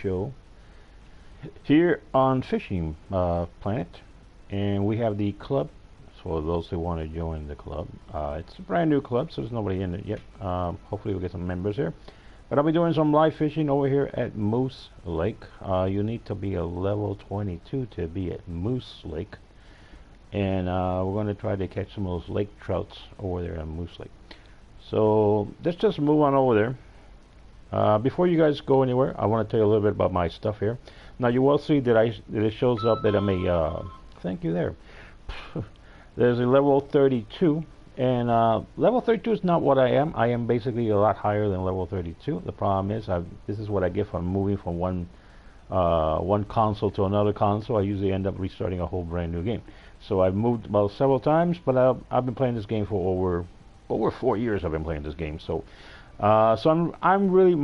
show here on Fishing Planet, and we have the club. So those who want to join the club, it's a brand new club, so there's nobody in it yet. Hopefully, we'll get some members here. But I'll be doing some live fishing over here at Moose Lake. You need to be a level 22 to be at Moose Lake, and we're going to try to catch some of those lake trouts over there at Moose Lake. So let's just move on over there. Before you guys go anywhere, I want to tell you a little bit about my stuff here. Now you will see that it shows up that I'm a thank you there. There's a level 32, and level 32 is not what I am. I am basically a lot higher than level 32. The problem is this is what I get from moving from one console to another console. I usually end up restarting a whole brand new game. So I've moved about several times, but I've been playing this game for over 4 years. I've been playing this game, so I'm really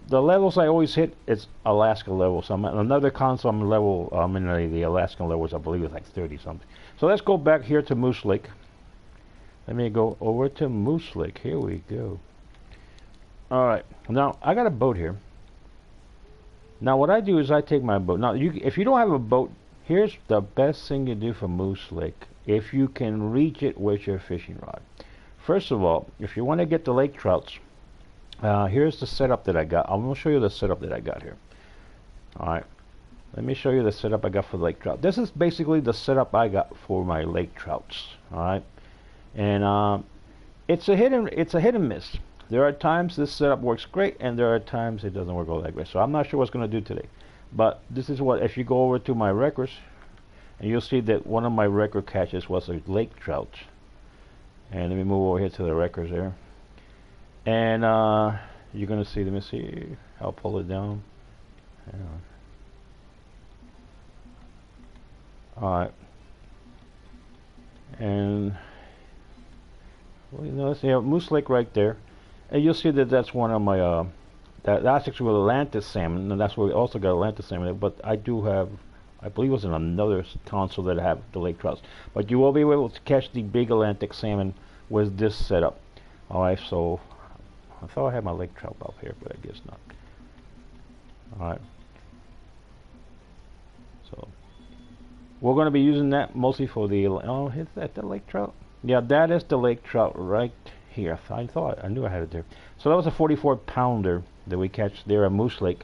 the levels I always hit it's Alaska level. So I'm at another console. I'm in the Alaskan levels. I believe it's like 30 something. So let's go back here to Moose Lake. Let me go over to Moose Lake. Here we go. All right. Now I got a boat here. Now what I do is I take my boat. Now if you don't have a boat, here's the best thing you do for Moose Lake. If you can reach it with your fishing rod. First of all, if you want to get the lake trouts. Here's the setup that I got. I'm going to show you the setup that I got here. Alright, let me show you the setup I got for the lake trout. This is basically the setup I got for my lake trouts. Alright, and it's a hit and miss. There are times this setup works great, and there are times it doesn't work all that great. So I'm not sure what's going to do today. But this is what, if you go over to my records, and you'll see that one of my record catches was a lake trout. And let me move over here to the records there. And you're gonna see, let me see, I'll pull it down. Hang on. Alright. And well, you know, let's see, Moose Lake right there. And you'll see that that's one of my that's actually with Atlantis salmon, and that's where we also got Atlantis salmon. But I do have, I believe it was in another console that I have the lake trouts. But you will be able to catch the big Atlantic salmon with this setup. Alright, so I thought I had my lake trout up here, but I guess not. Alright. So we're going to be using that mostly for the, oh, is that the lake trout? Yeah, that is the lake trout right here. I knew I had it there. So that was a 44 pounder that we catch there at Moose Lake.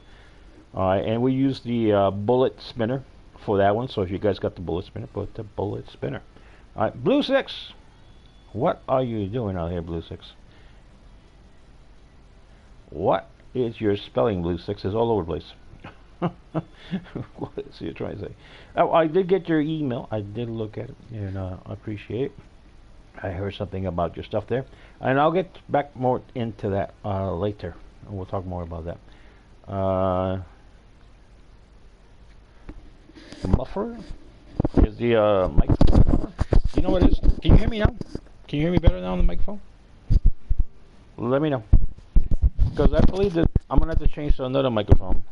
Alright, and we used the bullet spinner for that one. So if you guys got the bullet spinner, put the bullet spinner. Alright, Blue Six. What are you doing out here, Blue Six? What is your spelling, Blue Six? Is all over the place. What is you trying to say? Oh, I did get your email. I did look at it, and I appreciate it. I heard something about your stuff there, and I'll get back more into that later. And we'll talk more about that. The muffler is the microphone. You know what it is? Can you hear me now? Can you hear me better now on the microphone? Let me know. Because I believe that I'm gonna have to change to another microphone.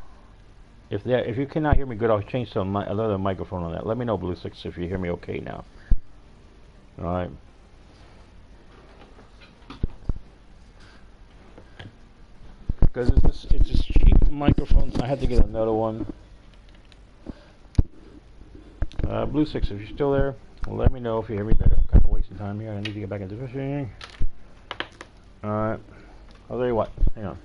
If you cannot hear me good, I'll change to another microphone on that. Let me know, Blue Six, if you hear me okay now. All right. Because it's this cheap microphone, I had to get another one. Blue Six, if you're still there, let me know if you hear me better. I'm kind of wasting time here. I need to get back into fishing. All right. I'll tell you what. Hang on.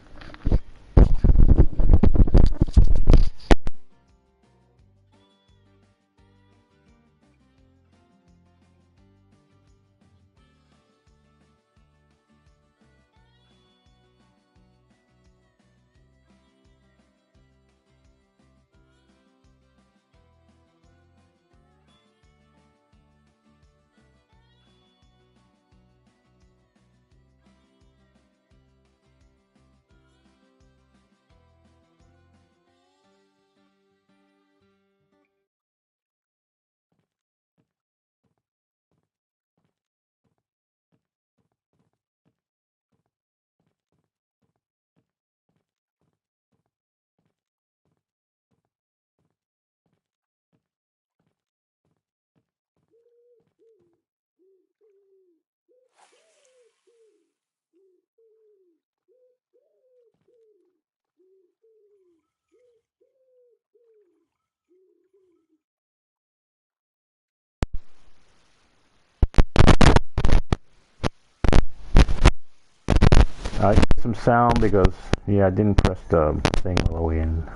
I hear some sound because, yeah, I didn't press the thing all the way in.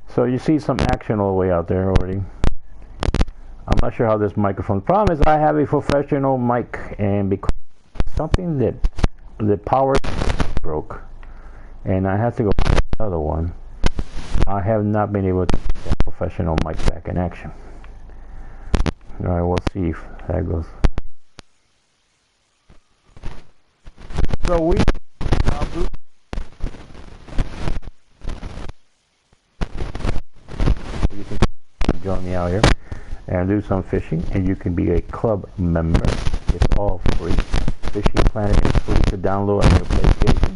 So you see some action all the way out there already. I'm not sure how this microphone. The problem is I have a professional mic, and because something that the power broke, and I have to go to another one, I have not been able to get that professional mic back in action. Alright, we'll see if that goes. So we you can join me out here and do some fishing, and you can be a club member. It's all free. Fishing Planet is free to download on your PlayStation,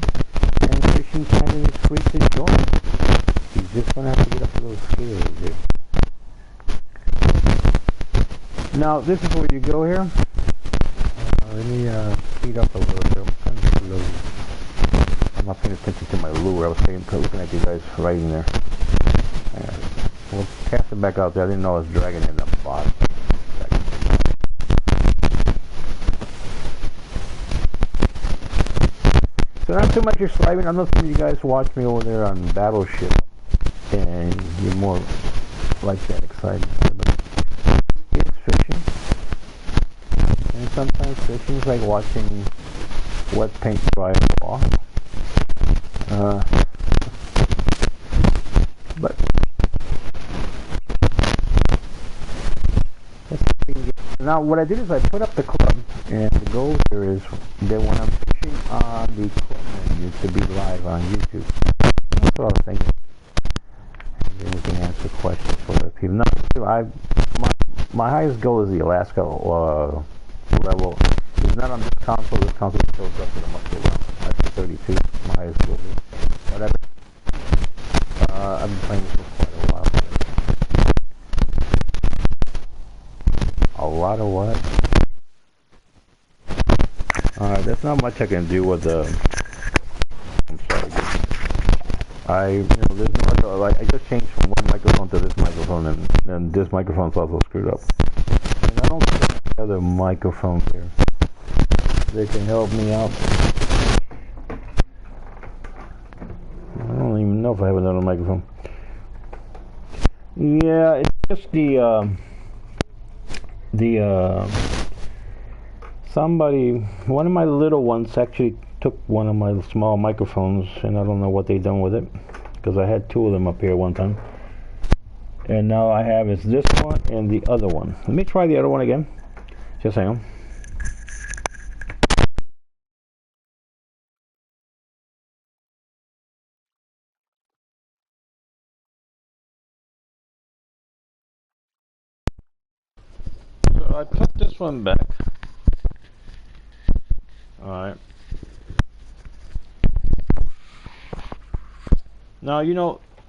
and Fishing Planet is free to join. You're just gonna have to get up to those scales there. Now this is where you go here. Let me speed up a little bit. I'm kind of slow. I'm not paying attention to my lure. I was looking at you guys writing there. We'll cast it back out there. I didn't know I was dragging it in the bottom. So not too much you're sliding. I know some of you guys watch me over there on Battleship, and you're more like that excited. It's fishing. And sometimes fishing is like watching wet paint dry off. But now what I did is I put up the club, and the goal here is that when I'm fishing on the club menu to be live on YouTube. That's what I was thinking. And then we can answer questions for the people. Now, my highest goal is the Alaska level. It's not on this console. This console shows up with a much lower. That's 32. My highest goal is whatever. I've been playing this for quite a while. A lot of what? Alright, there's not much I can do with the. I'm sorry. There's no, like, I just changed from one microphone to this microphone, and this microphone's also screwed up. And I don't think other microphones here. They can help me out. I don't even know if I have another microphone. Yeah, it's just one of my little ones actually took one of my small microphones, and I don't know what they done with it, because I had two of them up here one time. And now I have is this one and the other one. Let me try the other one again. Just hang on. So I put this one back. Alright. Now,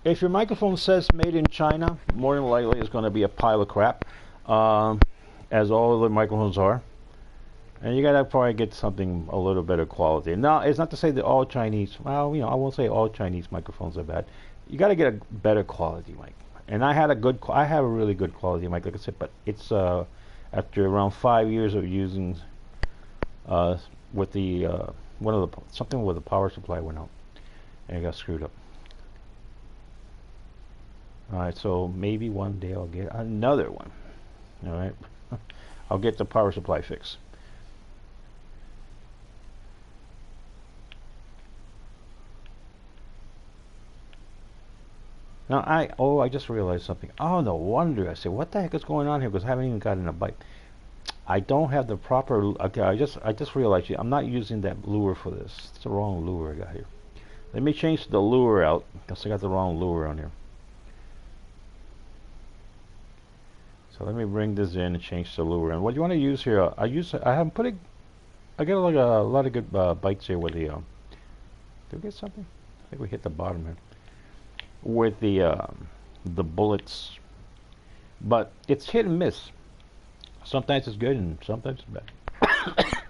if your microphone says made in China, more than likely it's going to be a pile of crap, as all the microphones are. And you gotta probably get something a little better quality. Now, it's not to say that all Chinese, I won't say all Chinese microphones are bad. You gotta get a better quality mic. And I have a really good quality mic, like I said, but it's after around 5 years of using with the something with the power supply went out and it got screwed up. Alright, so maybe one day I'll get another one. Alright. I'll get the power supply fixed. Now I just realized something. Oh, no wonder. I said, what the heck is going on here? Because I haven't even gotten a bite. I don't have the proper. Okay, I just realized I'm not using that lure for this. It's the wrong lure I got here. Let me change the lure out because I got the wrong lure on here. So let me bring this in and change the lure. And what you want to use here? I haven't put it. I got like a lot of good bites here with the. Did we get something? I think we hit the bottom here. With the bullets, but it's hit and miss. Sometimes it's good and sometimes it's bad.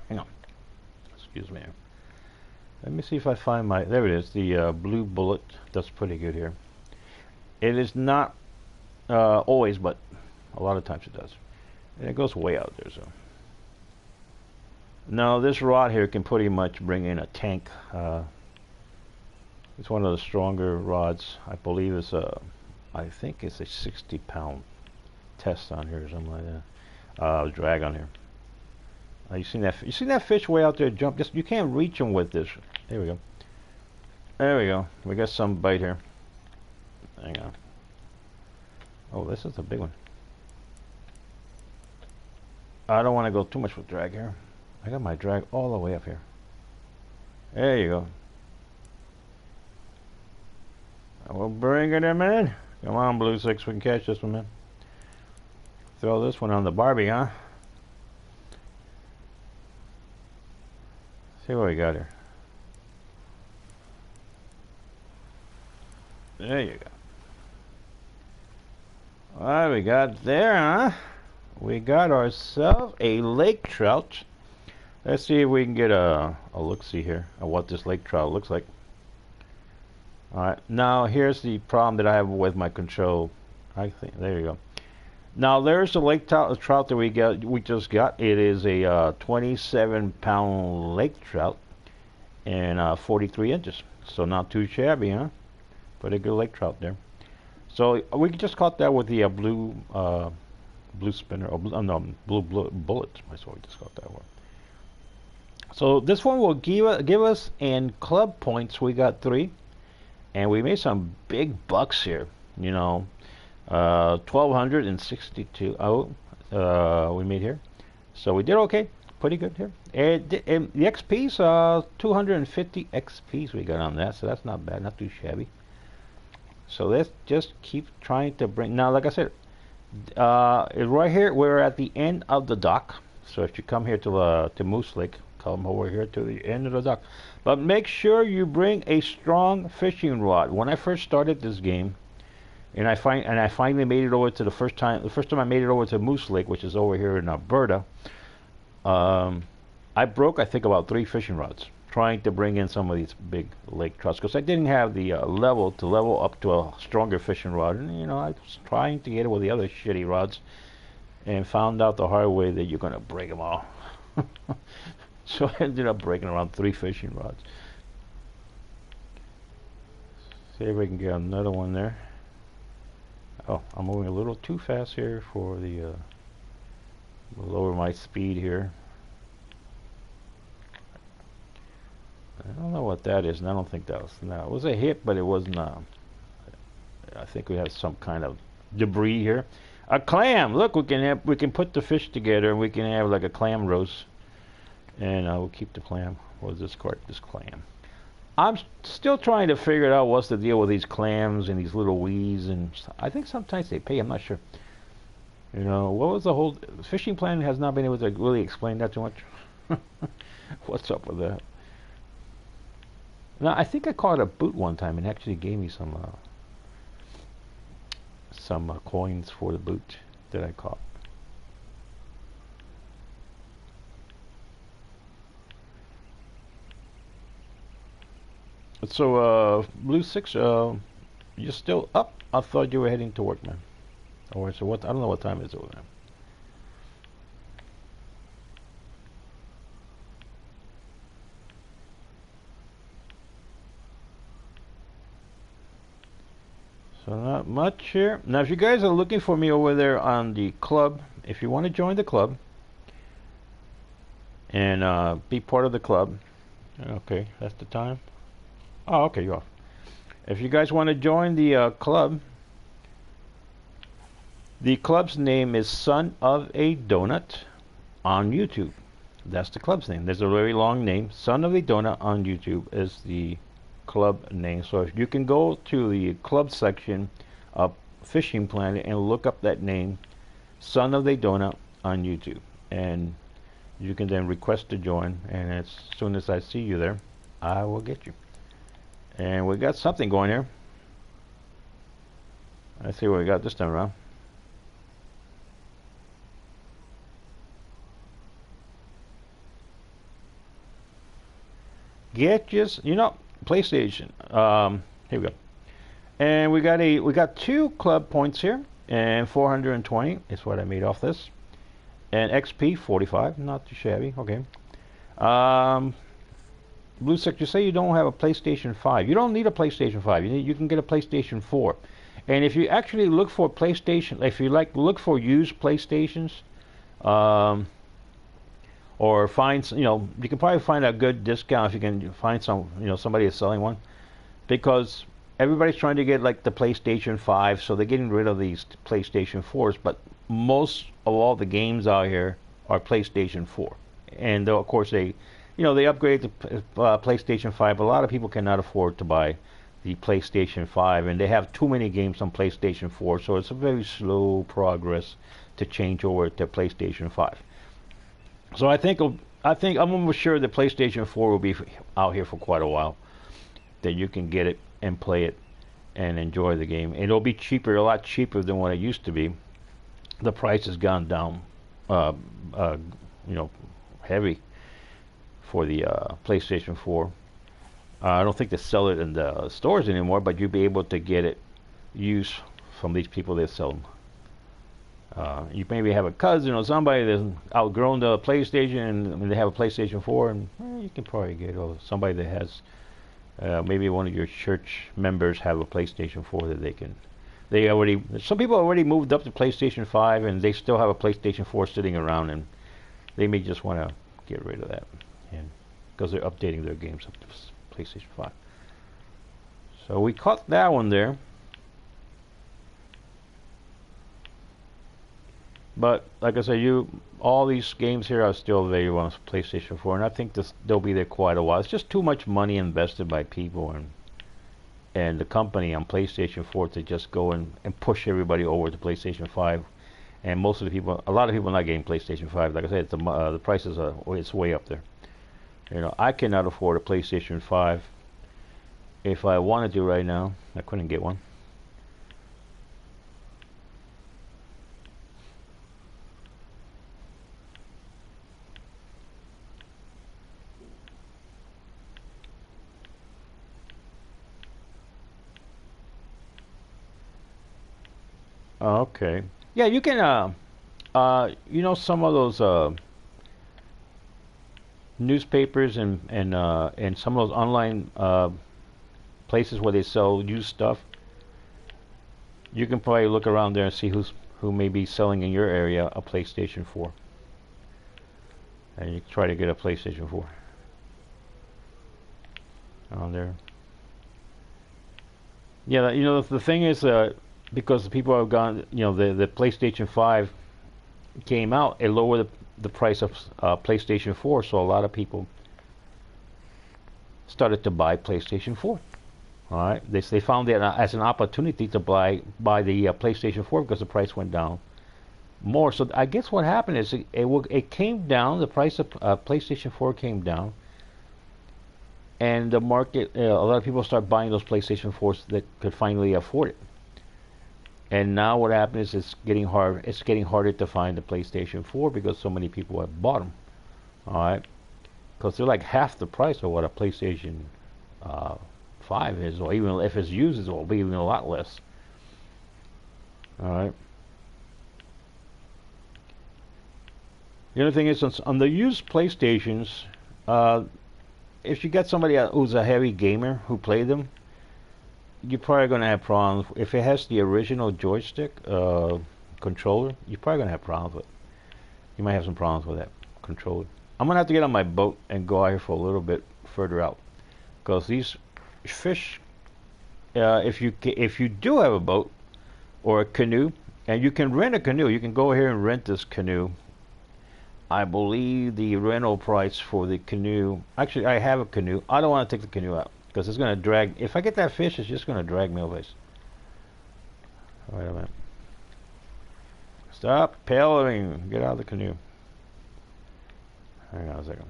Hang on, excuse me. Let me see if I find there it is, the blue bullet. That's pretty good here. It is not always, but a lot of times it does, and it goes way out there. So Now this rod here can pretty much bring in a tank. It's one of the stronger rods. I believe it's I think it's a 60-pound test on here or something like that. Drag on here. You seen that? You seen that fish way out there jump? Just you can't reach him with this. There we go. There we go. We got some bite here. Hang on. Oh, this is a big one. I don't want to go too much with drag here. I got my drag all the way up here. There you go. We'll bring it in, man. Come on, Blue Six, we can catch this one, man. Throw this one on the Barbie, huh? See what we got here. There you go. What we got there, huh? We got ourselves a lake trout. Let's see if we can get a look-see here at what this lake trout looks like. Alright, now here's the problem that I have with my control. I think there you go. Now there's the lake trout that we just got. It is a 27-pound lake trout and 43 inches. So not too shabby, huh? Pretty good lake trout there. So we just caught that with the blue spinner, or blue bullet. That's what we just caught that one. So this one will give us in club points. We got 3, and we made some big bucks here. You know, 1,262. We made here. So we did okay, pretty good here. And the XP's 250 XP's we got on that, so that's not bad, not too shabby. So let's just keep trying to bring. Now, like I said, right here we're at the end of the dock. So if you come here to Moose Lake, come over here to the end of the dock. But make sure you bring a strong fishing rod. When I first started this game, and I finally made it over to the first time I made it over to Moose Lake, which is over here in Alberta, I broke I think about 3 fishing rods trying to bring in some of these big lake trouts because I didn't have the level up to a stronger fishing rod, and you know I was trying to get it with the other shitty rods, and found out the hard way that you're gonna break them all. So I ended up breaking around 3 fishing rods. See if we can get another one there. Oh, I'm moving a little too fast here for the lower my speed here. I don't know what that is, and I don't think that was. No, it was a hit, but it wasn't. I think we have some kind of debris here. A clam. Look, we can put the fish together, and we can have like a clam roast. And we'll keep the clam. What is this clam? I'm still trying to figure out what's the deal with these clams and these little weeds, and I think sometimes they pay. I'm not sure. You know, what was the whole fishing plan has not been able to really explain that too much. What's up with that? Now, I think I caught a boot one time and actually gave me some coins for the boot that I caught. So, Blue Six, you're still up? I thought you were heading to work, man. Or so what? I don't know what time it is over there. So not much here. Now, if you guys are looking for me over there on the club, if you want to join the club and be part of the club, okay, that's the time. Oh, okay, you're off. If you guys want to join the club, the club's name is Son of a Donut on YouTube. That's the club's name. There's a very long name. Son of a Donut on YouTube is the club name. So if you can go to the club section of Fishing Planet and look up that name, Son of a Donut on YouTube, and you can then request to join, and as soon as I see you there, I will get you. And we got something going here. Let's see what we got this time around. Get just, you know, PlayStation. Here we go. And we got 2 club points here, and 420 is what I made off this. And XP 45, not too shabby. Okay. Um, Blue Sec, you say you don't have a PlayStation 5. You don't need a PlayStation 5. You can get a PlayStation 4. And if you actually look for PlayStation, if you like look for used PlayStations, um, or find, you can probably find a good discount if you can find somebody is selling one, because everybody's trying to get like the PlayStation 5, so they're getting rid of these PlayStation 4s. But most of all the games out here are PlayStation 4, and of course they upgrade to PlayStation 5. A lot of people cannot afford to buy the PlayStation 5, and they have too many games on PlayStation 4, so it's a very slow progress to change over to PlayStation 5. So I'm almost sure the PlayStation 4 will be out here for quite a while, that you can get it and play it and enjoy the game. And it'll be cheaper, a lot cheaper than what it used to be. The price has gone down, uh, uh, heavy for the PlayStation 4. I don't think they sell it in the stores anymore, but you'll be able to get it used from these people that sell them. You maybe have a cousin or somebody that's outgrown the PlayStation, and they have a PlayStation 4, and you can probably get somebody that has maybe one of your church members have a PlayStation 4 that some people already moved up to PlayStation 5, and they still have a PlayStation 4 sitting around, and they may just want to get rid of that, and because they're updating their games up to PlayStation 5. So we caught that one there. But like I said, all these games here are still available on PlayStation 4, and I think they'll be there quite a while. It's just too much money invested by people and the company on PlayStation 4 to just go and push everybody over to PlayStation 5. And a lot of people are not getting PlayStation 5. Like I said, the prices it's way up there. I cannot afford a PlayStation 5. If I wanted to right now, I couldn't get one. Okay. Yeah, you can. Some of those newspapers and some of those online places where they sell used stuff. You can probably look around there and see who may be selling in your area a PlayStation 4, and you try to get a PlayStation 4 on there. Yeah, the thing is, because the people have gone, the PlayStation 5 came out, it lowered the price of PlayStation 4, so a lot of people started to buy PlayStation 4. All right, they found it as an opportunity to buy the PlayStation 4 because the price went down more. So I guess what happened is it came down. The price of PlayStation 4 came down, and the market, a lot of people start buying those PlayStation 4s that could finally afford it. And now what happens is it's getting hard. It's getting harder to find the PlayStation 4 because so many people have bought them. All right, because they're like half the price of what a PlayStation 5 is, or even if it's used, it will be even a lot less. All right. The other thing is on the used PlayStations, if you get somebody who's a heavy gamer who played them, you're probably going to have problems. If it has the original joystick controller, you're probably going to have problems with it. You might have some problems with that controller. I'm going to have to get on my boat and go out here for a little bit further out, because these fish, if you do have a boat or a canoe, and you can rent a canoe, you can go here and rent this canoe. I believe the rental price for the canoe, actually I have a canoe. I don't want to take the canoe out because it's going to drag. If I get that fish, it's just going to drag me over. Wait a minute. Stop paddling. Get out of the canoe. Hang on a second.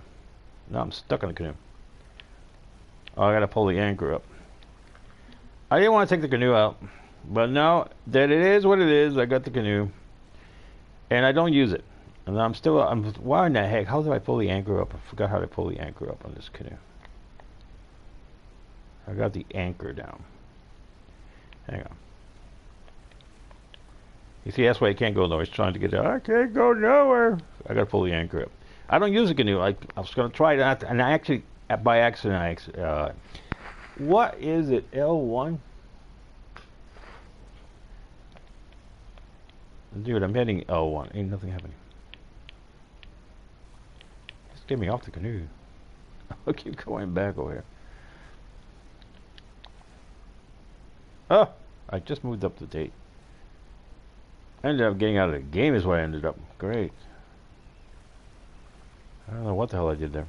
No, I'm stuck in the canoe. Oh, I got to pull the anchor up. I didn't want to take the canoe out, but now that it is what it is, I got the canoe, and I don't use it. And why in the heck, how do I pull the anchor up? I forgot how to pull the anchor up on this canoe. I got the anchor down. Hang on. You see, that's why I can't go nowhere. It's trying to get out. I can't go nowhere. I got to pull the anchor up. I don't use a canoe. I was gonna try that, and I actually, by accident, what is it? L1? Dude, I'm hitting L1. Ain't nothing happening. Just get me off the canoe. I'll keep going back over here. Oh, I just moved up the date. I ended up getting out of the game is where I ended up. Great. I don't know what the hell I did there.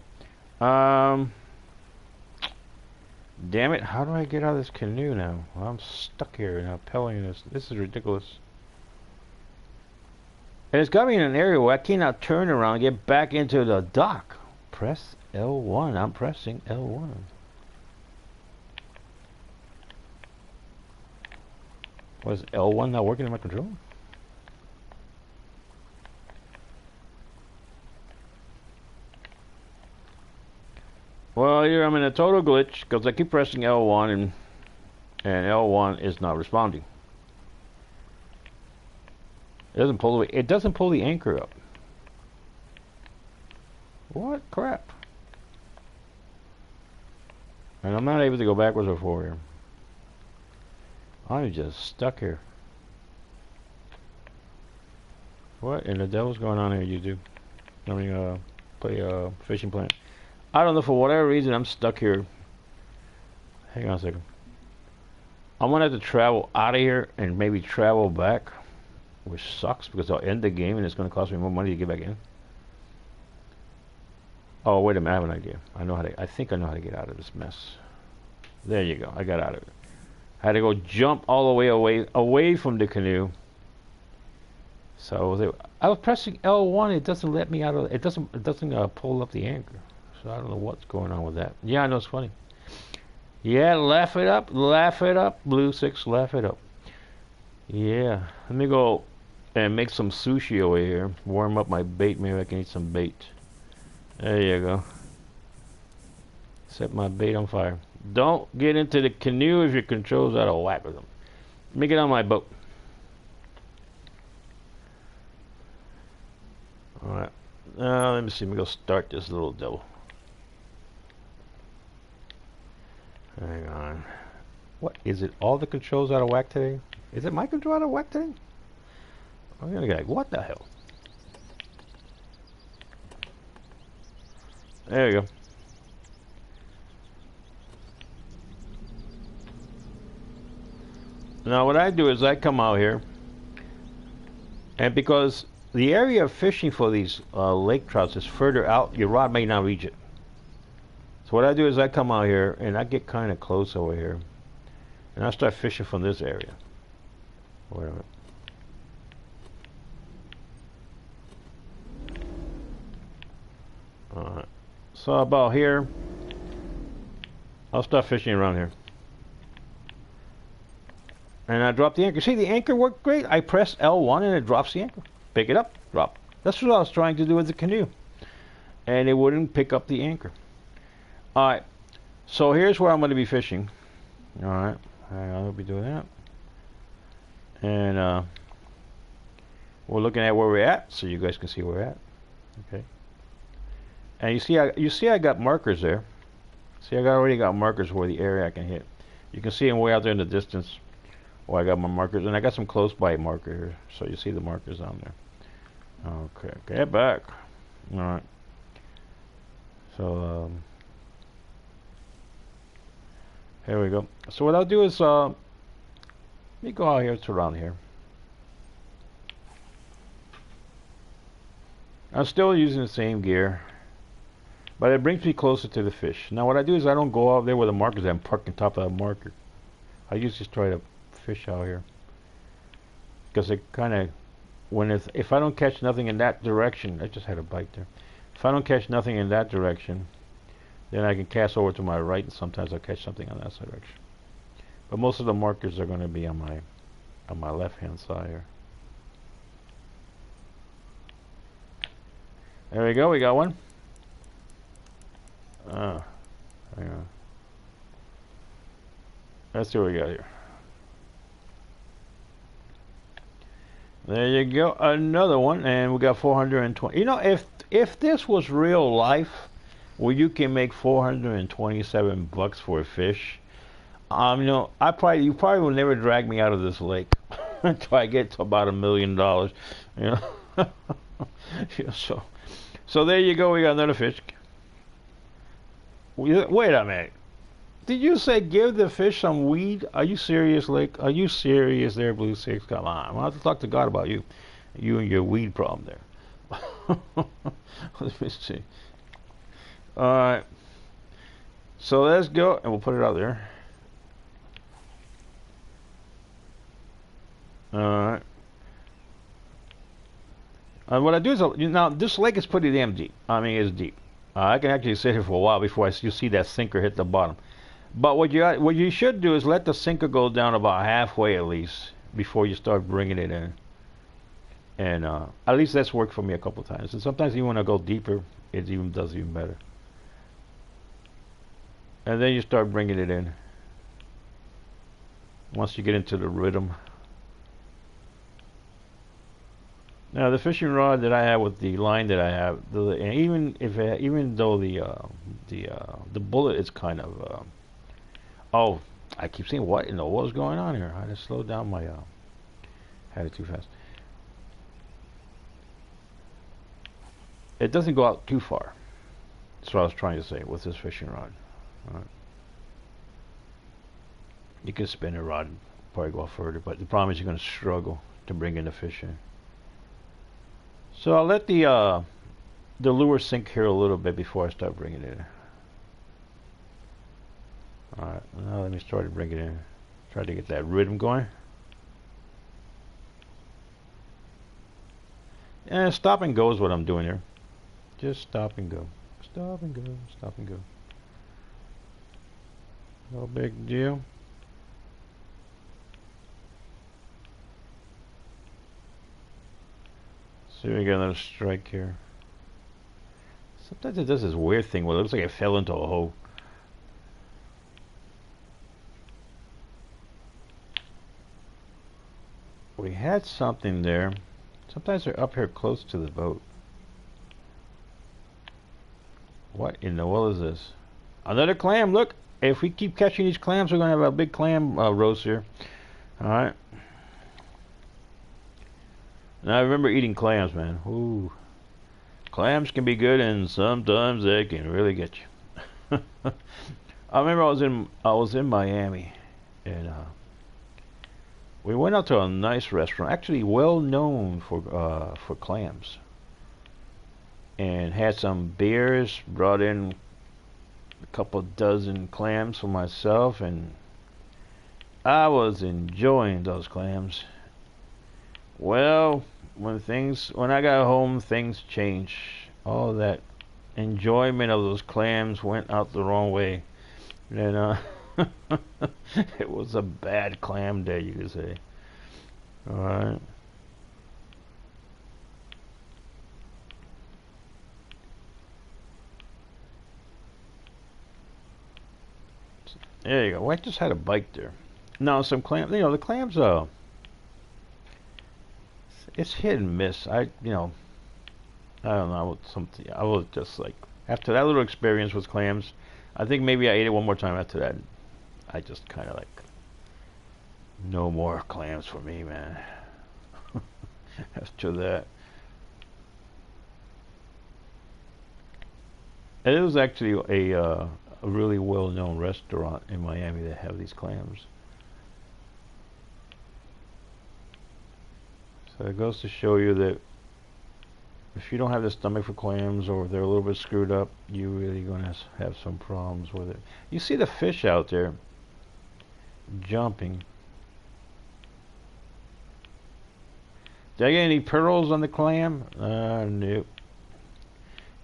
Damn it, how do I get out of this canoe now? Well, I'm stuck here now, pelling this. This is ridiculous. And it's got me in an area where I cannot turn around and get back into the dock. Press L1. I'm pressing L1. Was L1 not working in my control? Well, here I'm in a total glitch because I keep pressing L1 and L1 is not responding. It doesn't pull the anchor up. What crap? And I'm not able to go backwards or forward here. I'm just stuck here. What in the devil's going on here, YouTube? I mean, play Fishing Planet. I don't know, for whatever reason, I'm stuck here. Hang on a second. I'm gonna have to travel out of here and maybe travel back, which sucks because I'll end the game and it's gonna cost me more money to get back in. Oh, wait a minute, I have an idea. I think I know how to get out of this mess. There you go, I got out of it. I had to go jump all the way away from the canoe. So I was pressing L1, it doesn't let me out of it. Doesn't pull up the anchor. So I don't know what's going on with that. Yeah, I know, it's funny. Yeah, laugh it up, Blue 6, laugh it up. Yeah, let me go and make some sushi over here. Warm up my bait, maybe I can eat some bait. There you go. Set my bait on fire. Don't get into the canoe if your control's out of whack with them. Let me get on my boat. Alright. Let me see, let me go start this little devil. Hang on. What is it? All the controls out of whack today? Is it my control out of whack today? I'm gonna get like, what the hell? There you go. Now what I do is I come out here, and because the area of fishing for these lake trouts is further out, your rod may not reach it. So what I do is I come out here and I get kind of close over here, and I start fishing from this area. Wait a minute. Alright. So about here, I'll start fishing around here. And I drop the anchor. See, the anchor worked great. I press L1 and it drops the anchor. Pick it up, drop. That's what I was trying to do with the canoe. And it wouldn't pick up the anchor. Alright, so here's where I'm going to be fishing. Alright, I'll be doing that. And we're looking at where we're at, so you guys can see where we're at. Okay. And you see I got markers there. See, I already got markers where the area I can hit. You can see them way out there in the distance. Oh, I got my markers, and I got some close by marker here, so you see the markers on there. Okay, get back. Alright. So, here we go. So what I'll do is, let me go out here to around here. I'm still using the same gear, but it brings me closer to the fish. Now what I do is I don't go out there where the markers are. I'm parked on top of that marker. I usually just try to fish out here, because it kind of, if I don't catch nothing in that direction, I just had a bite there. If I don't catch nothing in that direction, then I can cast over to my right, and sometimes I'll catch something on that direction. But most of the markers are going to be on my left-hand side here. There we go. We got one. Hang on. Let's see what we got here. There you go, another one, and we got 420. You know, if this was real life, where you can make 427 bucks for a fish, you know, you probably will never drag me out of this lake until I get to about $1 million. You know. Yeah, so there you go. We got another fish. Wait a minute. Did you say give the fish some weed? Are you serious, Lake? Are you serious there, Blue Six? Come on. I'm going to have to talk to God about you. You and your weed problem there. Let me see. Alright. So let's go, and we'll put it out there. Alright. What I do is, now this lake is pretty damn deep. I mean, it's deep. I can actually sit here for a while before you see that sinker hit the bottom. But what you should do is let the sinker go down about halfway at least before you start bringing it in. And at least that's worked for me a couple times. And sometimes you want to go deeper, it does even better. And then you start bringing it in. Once you get into the rhythm. Now the fishing rod that I have with the line that I have, even though the bullet is kind of oh, I keep saying what in the world's going on here? I just slowed down my had it too fast. It doesn't go out too far. That's what I was trying to say with this fishing rod. Right. You can spin a rod, probably go further, but the problem is you're going to struggle to bring in the fish in. So I'll let the lure sink here a little bit before I start bringing it in. Alright, now let me start to bring it in. Try to get that rhythm going. And stop and go is what I'm doing here. Just stop and go. Stop and go, stop and go. No big deal. See, we got another strike here. Sometimes it does this weird thing where it looks like it fell into a hole. We had something there. Sometimes they're up here close to the boat. What in the world is this? Another clam, look! If we keep catching these clams, we're going to have a big clam roast here. Alright. Now I remember eating clams, man. Ooh. Clams can be good and sometimes they can really get you. I remember I was in Miami and we went out to a nice restaurant, actually well known for clams. And had some beers, brought in a couple dozen clams for myself, and I was enjoying those clams. Well, when I got home, things changed. All that enjoyment of those clams went out the wrong way. And it was a bad clam day, you could say. Alright. There you go. Well, I just had a bite there. Now some clams, the clams it's hit and miss. I don't know, I was just like, after that little experience with clams, I think maybe I ate it one more time after that. I just kind of like, no more clams for me, man. After that. And it was actually a really well-known restaurant in Miami that have these clams. So it goes to show you that if you don't have the stomach for clams, or they're a little bit screwed up, you're really going to have some problems with it. You see the fish out there jumping. Did I get any pearls on the clam? Nope.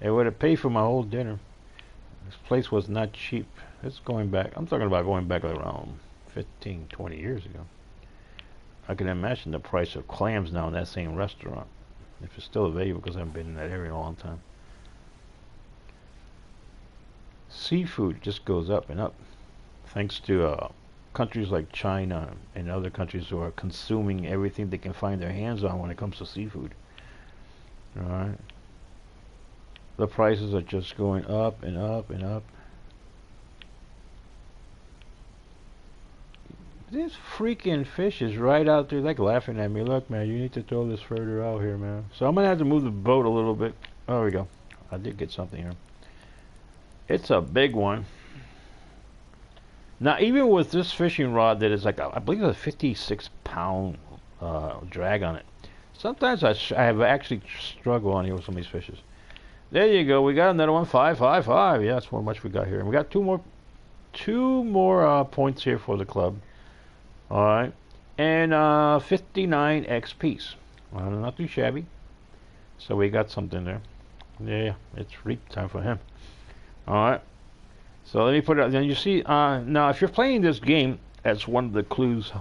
It would have paid for my whole dinner. This place was not cheap. It's going back. I'm talking about going back like around 15, 20 years ago. I can imagine the price of clams now in that same restaurant, if it's still available, because I haven't been in that area in a long time. Seafood just goes up and up, thanks to countries like China and other countries who are consuming everything they can find their hands on when it comes to seafood. Alright. The prices are just going up and up and up. This freaking fish is right out there, like laughing at me. Look, man, you need to throw this further out here, man. So I'm gonna have to move the boat a little bit. Oh, there we go. I did get something here. It's a big one. Now, even with this fishing rod that is like, I believe it's a 56-pound drag on it. Sometimes I have actually struggled on here with some of these fishes. There you go. We got another one. 555. Yeah, that's how much we got here. And we got two more points here for the club. All right, and 59 XPs. Not too shabby. So we got something there. Yeah, it's reap time for him. All right. So let me put it out. Then you see, now if you're playing this game, as one of the clues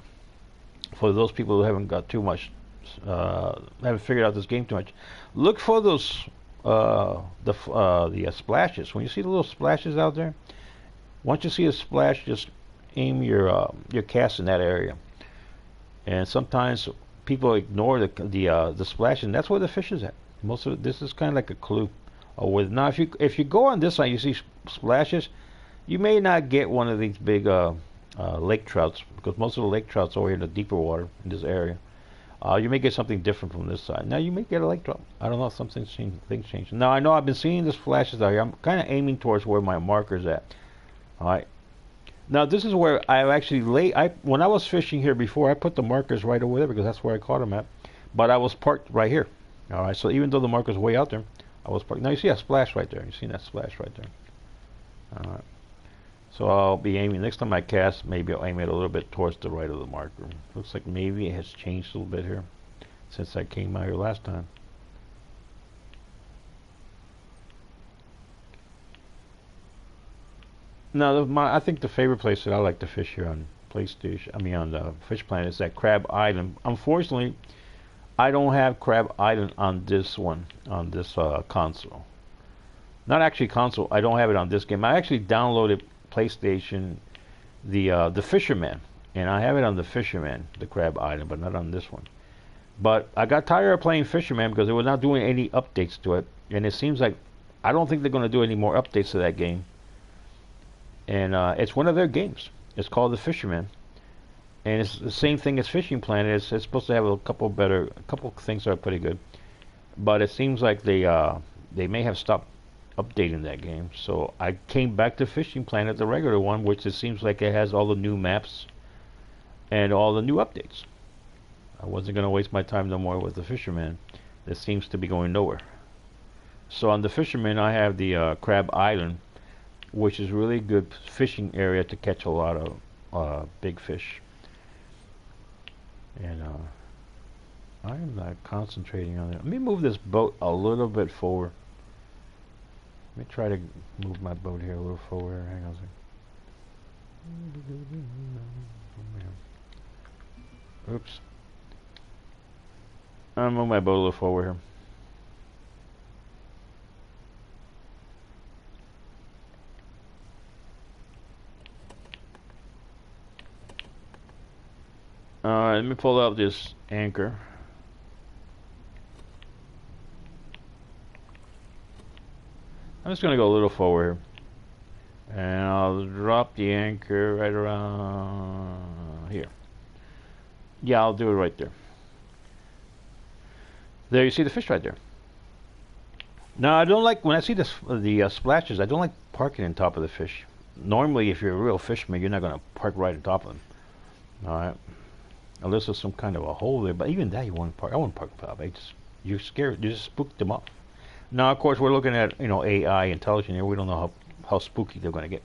for those people who haven't got too much, haven't figured out this game too much, look for those the splashes. When you see the little splashes out there, once you see a splash, just aim your cast in that area. And sometimes people ignore the splash, and that's where the fish is at. Most of this is kind of like a clue. With now, if you go on this side, you see splashes. You may not get one of these big lake trouts, because most of the lake trouts are over here in the deeper water in this area. You may get something different from this side. Now you may get a lake trout. I don't know if something's changed. Things changed. Now I know I've been seeing these flashes out here. I'm kind of aiming towards where my marker's at. All right. Now this is where I actually when I was fishing here before, I put the markers right over there because that's where I caught them at. But I was parked right here. All right. So even though the marker's way out there, I was parked. Now you see a splash right there. You see that splash right there. All right. So I'll be aiming, next time I cast, maybe I'll aim it a little bit towards the right of the marker. Looks like maybe it has changed a little bit here since I came out here last time. Now, I think the favorite place that I like to fish here on PlayStation, on the Fish Planet, is that Crab Island. Unfortunately, I don't have Crab Island on this one, on this console. Not actually console, I don't have it on this game. I actually downloaded PlayStation, the Fisherman, and I have it on the Fisherman, the Crab Island, but not on this one. But I got tired of playing Fisherman because they were not doing any updates to it, and it seems like I don't think they're going to do any more updates to that game. And it's one of their games. It's called the Fisherman, and it's the same thing as Fishing Planet. It's supposed to have a couple things that are pretty good, but it seems like they may have stopped updating that game. So I came back to Fishing Planet, the regular one, which it seems like it has all the new maps and all the new updates. I wasn't going to waste my time no more with the Fisherman. This seems to be going nowhere. So on the Fisherman, I have the Crab Island, which is really good fishing area to catch a lot of big fish. And I'm not concentrating on it. Let me move this boat a little bit forward. Let me try to move my boat here a little forward. Hang on a second. Oops. I'll move my boat a little forward here. Alright, let me pull out this anchor. I'm just going to go a little forward here. And I'll drop the anchor right around here. Yeah, I'll do it right there. There you see the fish right there. Now, I don't like, when I see the splashes, I don't like parking on top of the fish. Normally, if you're a real fisherman, you're not going to park right on top of them. Alright. Unless there's some kind of a hole there. But even that, you want to park. I wouldn't park on top. You're scared. You just spooked them off. Now, of course, we're looking at, AI intelligence here. We don't know how spooky they're going to get.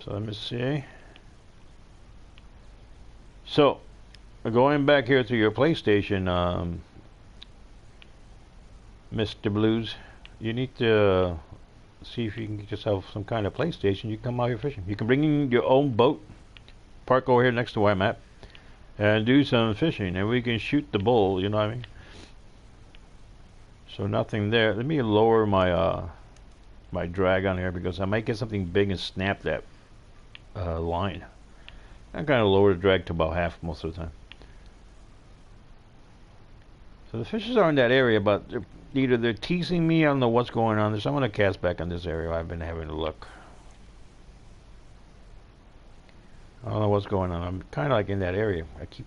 So let me see. So, going back here to your PlayStation, Mr. Blues, you need to see if you can get yourself some kind of PlayStation. You can come out here fishing. You can bring in your own boat, park over here next to where I'm at, and do some fishing, and we can shoot the bull, you know what I mean? So nothing there. Let me lower my my drag on here because I might get something big and snap that line. I kind of lower the drag to about half most of the time. So So the fishes are in that area, but either they're teasing me, I don't know what's going on. So I'm going to cast back on this area. I've been having a look. I don't know what's going on. I'm kind of like in that area. I keep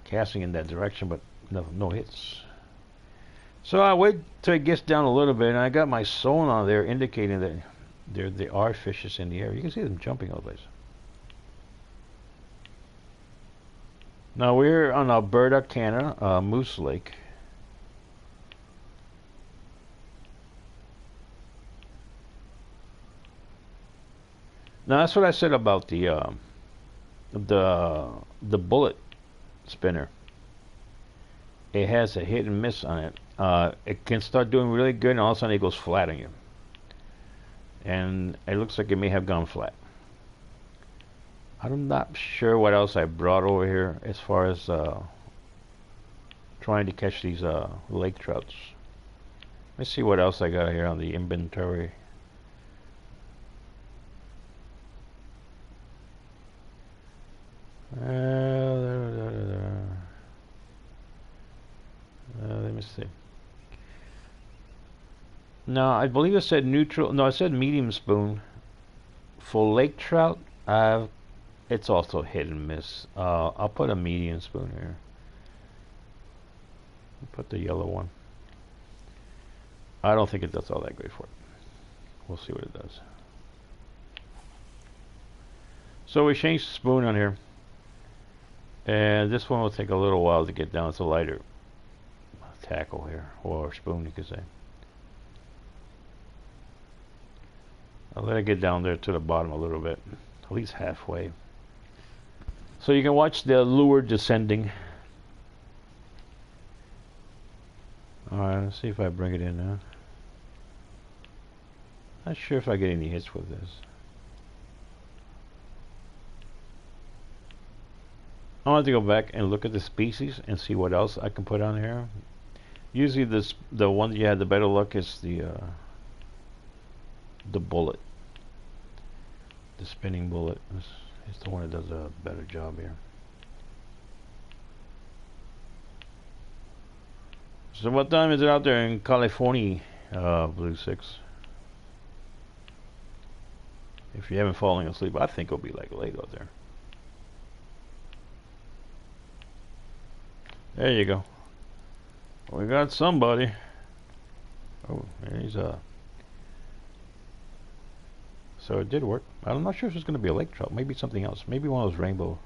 casting in that direction, but no hits. So I wait till it gets down a little bit, and I got my sonar there indicating that there are fishes in the area. You can see them jumping all the place. Now we're on Alberta, Canada, Moose Lake. Now that's what I said about the bullet spinner. It has a hit and miss on it. It can start doing really good, and all of a sudden it goes flat on you. And it looks like it may have gone flat. I'm not sure what else I brought over here as far as trying to catch these lake trouts. Let's see what else I got here on the inventory. Let me see. No, I believe it said neutral. No, it said medium spoon. For lake trout, it's also hit and miss. I'll put a medium spoon here. I'll put the yellow one. I don't think it does all that great for it. We'll see what it does. So we changed the spoon on here. And this one will take a little while to get down. It's a lighter tackle here, or spoon you could say. I'll let it get down there to the bottom a little bit, at least halfway. So you can watch the lure descending. Alright, let's see if I bring it in now. Not sure if I get any hits with this. I want to go back and look at the species and see what else I can put on here. Usually the one that you had the better luck is the bullet. The spinning bullet is the one that does a better job here. So what time is it out there in California, Blue 6? If you haven't fallen asleep, I think it'll be like late out there. There you go. We got somebody. Oh, he's so it did work. I'm not sure if it's going to be a lake trout. Maybe something else. Maybe one of those rainbow.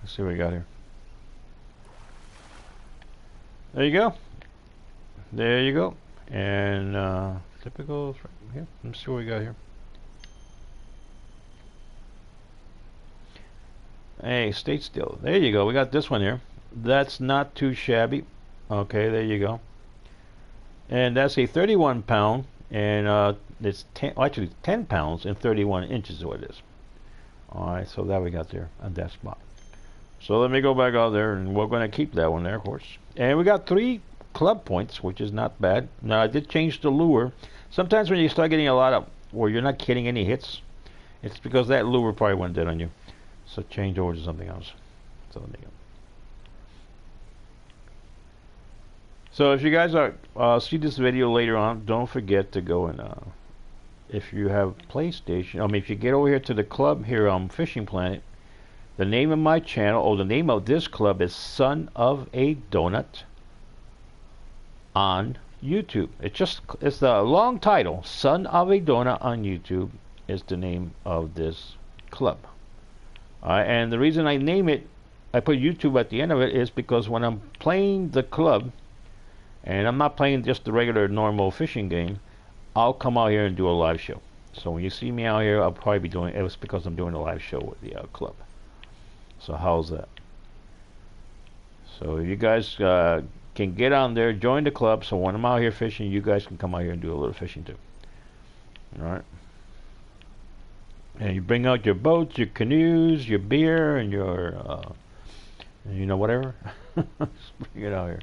Let's see what we got here. There you go. There you go. And typical right here. Let's see what we got here. Hey, stay still. There you go. We got this one here. That's not too shabby. Okay, there you go. And that's a 31 pound, and it's 10, actually 10 pounds and 31 inches is what it is. Alright, so that we got there on that spot. So let me go back out there, and we're going to keep that one there, of course. And we got 3 club points, which is not bad. Now I did change the lure. Sometimes when you start getting a lot of where you're not getting any hits, it's because that lure probably went dead on you. So change over to something else. So let me go. So if you guys are see this video later on, don't forget to go and if you have PlayStation, I mean if you get over here to the club here on Fishing Planet, the name of my channel, or the name of this club is Son of a Donut on YouTube. It's the long title. Son of a Donut on YouTube is the name of this club. And the reason I name it, I put YouTube at the end of it, is because when I'm playing the club, and I'm not playing just the regular normal fishing game, I'll come out here and do a live show. So when you see me out here, I'll probably be doing it. Was because I'm doing a live show with the club. So how's that? So you guys can get on there, join the club, so when I'm out here fishing, you guys can come out here and do a little fishing too. Alright? And you bring out your boats, your canoes, your beer, and your, you know, whatever. Just bring it out here.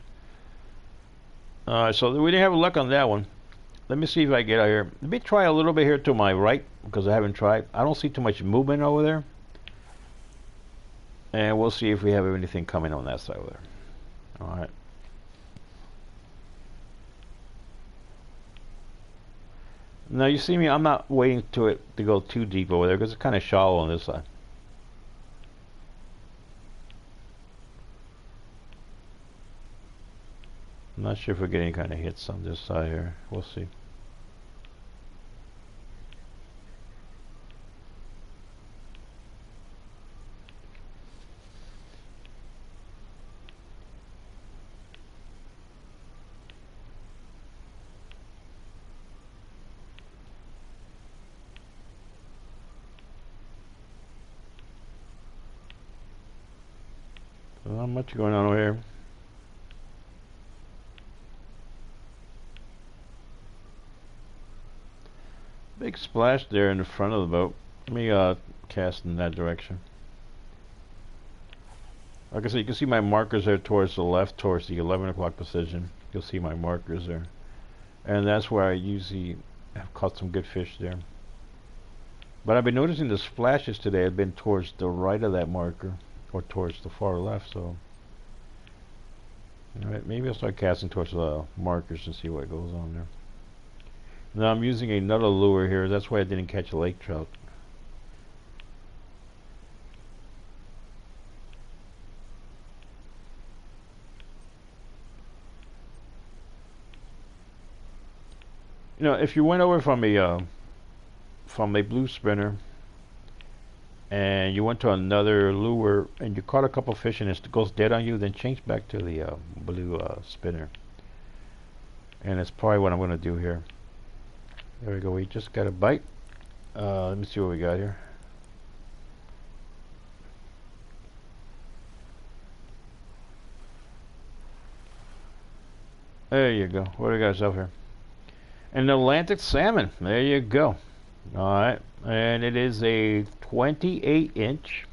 So we didn't have luck on that one. Let me see if I get out here. Let me try a little bit here to my right, because I haven't tried. I don't see too much movement over there. And we'll see if we have anything coming on that side over there. Alright. Now you see me, I'm not waiting to it to go too deep over there because it's kind of shallow on this side. I'm not sure if we're getting any kind of hits on this side here. We'll see. Not much going on over here. Big splash there in the front of the boat. Let me cast in that direction. Like I said, you can see my markers there towards the left, towards the 11 o'clock position. You'll see my markers there. And that's where I usually have caught some good fish there. But I've been noticing the splashes today have been towards the right of that marker, or towards the far left, so... Alright, maybe I'll start casting towards the markers and see what goes on there. Now I'm using another lure here, that's why I didn't catch a lake trout. You know, if you went over from a blue spinner and you went to another lure and you caught a couple fish and it goes dead on you, then change back to the blue spinner. And that's probably what I'm going to do here. There we go, we just got a bite. Let me see what we got here. There you go. What do we got ourselves here? An Atlantic salmon. There you go. Alright. And it is a 28-inch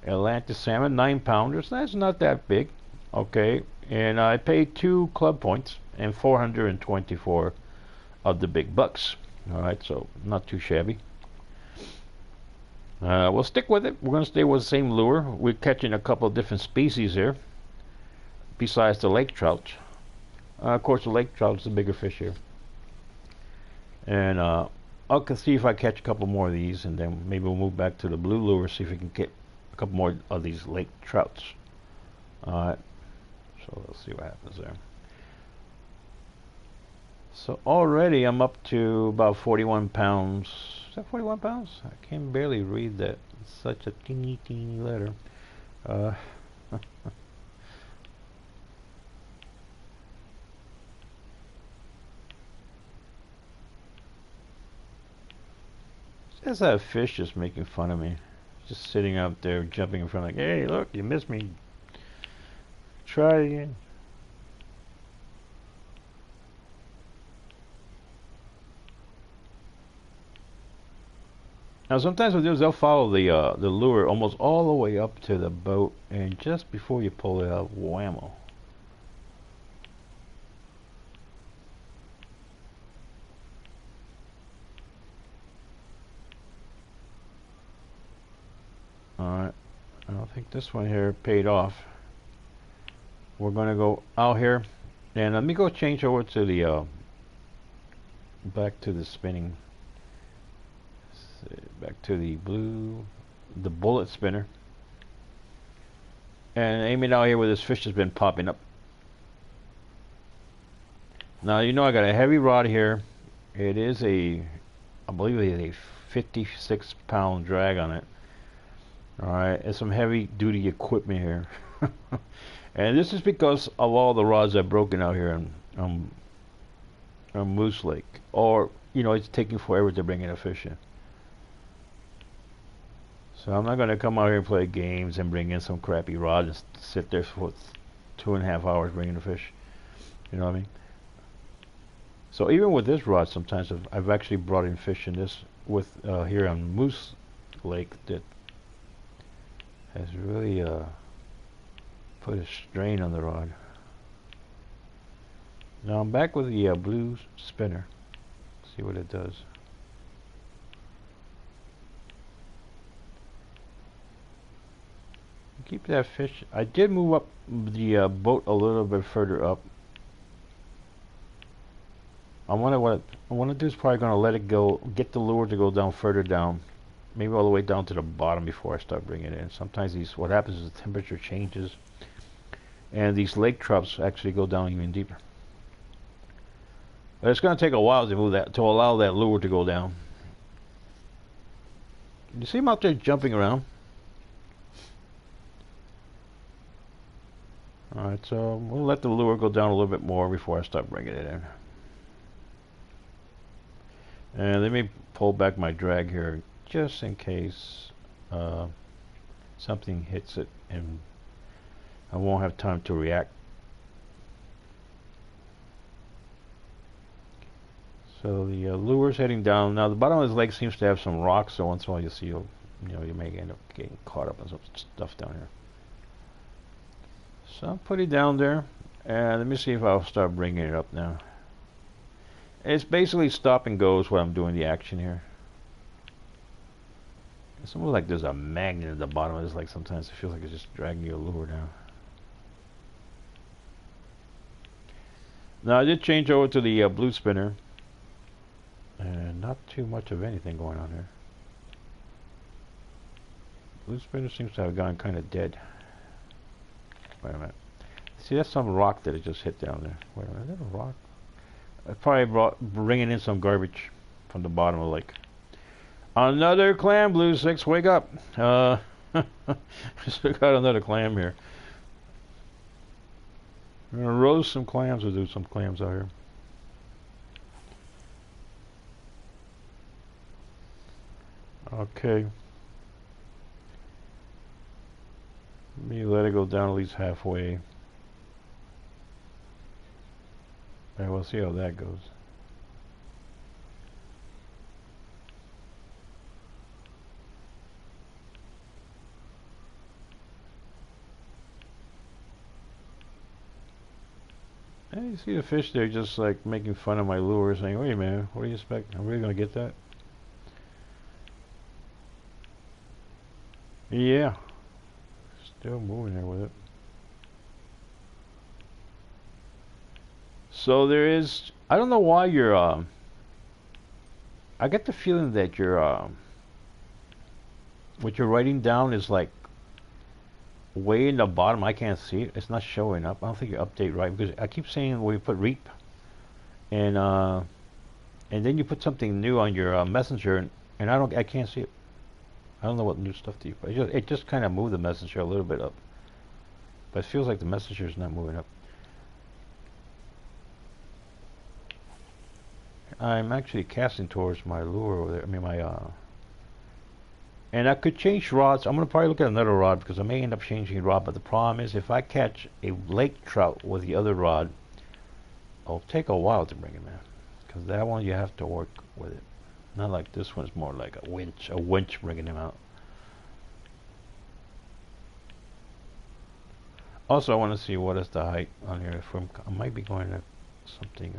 Atlantic salmon, 9-pounders. That's not that big. Okay. And I paid 2 club points and 424 of the big bucks. Alright, so not too shabby. We'll stick with it. We're going to stay with the same lure. We're catching a couple of different species here besides the lake trout. Of course, the lake trout is the bigger fish here. And I'll see if I catch a couple more of these, and then maybe we'll move back to the blue lure, see if we can get a couple more of these lake trouts. Alright, so let's see what happens there. So already I'm up to about 41 pounds. Is that 41 pounds? I can barely read that. It's such a teeny letter. There's that fish just making fun of me. Just sitting out there jumping in front like, hey, look, you missed me. Try it again. Now sometimes what they'll do is they'll follow the lure almost all the way up to the boat, and just before you pull it out, whammo. Alright, I don't think this one here paid off. We're gonna go out here, and let me go change over to the back to the spinning. Back to the blue, the bullet spinner, and aim it out here where this fish has been popping up. Now you know I got a heavy rod here. It is I believe it is a 56-pound drag on it. Alright, it's some heavy duty equipment here. And this is because of all the rods I've broken out here on Moose Lake. Or, you know, it's taking forever to bring in a fish in. So I'm not going to come out here and play games and bring in some crappy rod and sit there for 2.5 hours bringing a fish. You know what I mean? So even with this rod, sometimes I've actually brought in fish in this with here on Moose Lake that has really put a strain on the rod. Now I'm back with the blue spinner. See what it does. Keep that fish. I did move up the boat a little bit further up. what I want to do is probably going to let it go, get the lure to go down further down, maybe all the way down to the bottom before I start bringing it in. Sometimes what happens is the temperature changes, and these lake trouts actually go down even deeper. But it's going to take a while to move that, to allow that lure to go down. You see him out there jumping around? Alright, so we'll let the lure go down a little bit more before I start bringing it in. And let me pull back my drag here just in case something hits it and I won't have time to react. So the lure's heading down. Now the bottom of his lake seems to have some rocks, so once in a while you'll see you may end up getting caught up in some stuff down here. So I'll put it down there, and let me see if I'll start bringing it up now. It's basically stop and go is what I'm doing the action here. It's almost like there's a magnet at the bottom of this, like sometimes it feels like it's just dragging your lure down. Now I did change over to the blue spinner, and not too much of anything going on here. Blue spinner seems to have gone kind of dead. Wait a minute. See, that's some rock that it just hit down there. Wait a minute, is that a rock? I probably bringing in some garbage from the bottom of the lake. Another clam, Blue 6, wake up. Still got another clam here. We're gonna roast some clams. We'll do some clams out here. Okay. Let me let it go down at least halfway. And we'll see how that goes. And you see the fish there just like making fun of my lure, saying, wait man, what do you expect? I'm really gonna get that? Yeah. Still moving there with it. So there is, I don't know why you're, I get the feeling that you're, what you're writing down is like way in the bottom. I can't see it. It's not showing up. I don't think you update right, because I keep saying when you put reap and then you put something new on your messenger, and I can't see it. I don't know what new stuff do you put. It just kind of moved the messenger a little bit up, but it feels like the messenger is not moving up. I'm actually casting towards my lure over there. I mean my and I could change rods. I'm gonna probably look at another rod because I may end up changing rod. But the problem is if I catch a lake trout with the other rod, it'll take a while to bring him in, because that one you have to work with it. Not like this one's more like a winch bringing him out. Also, I want to see what is the height on here. If I might be going to something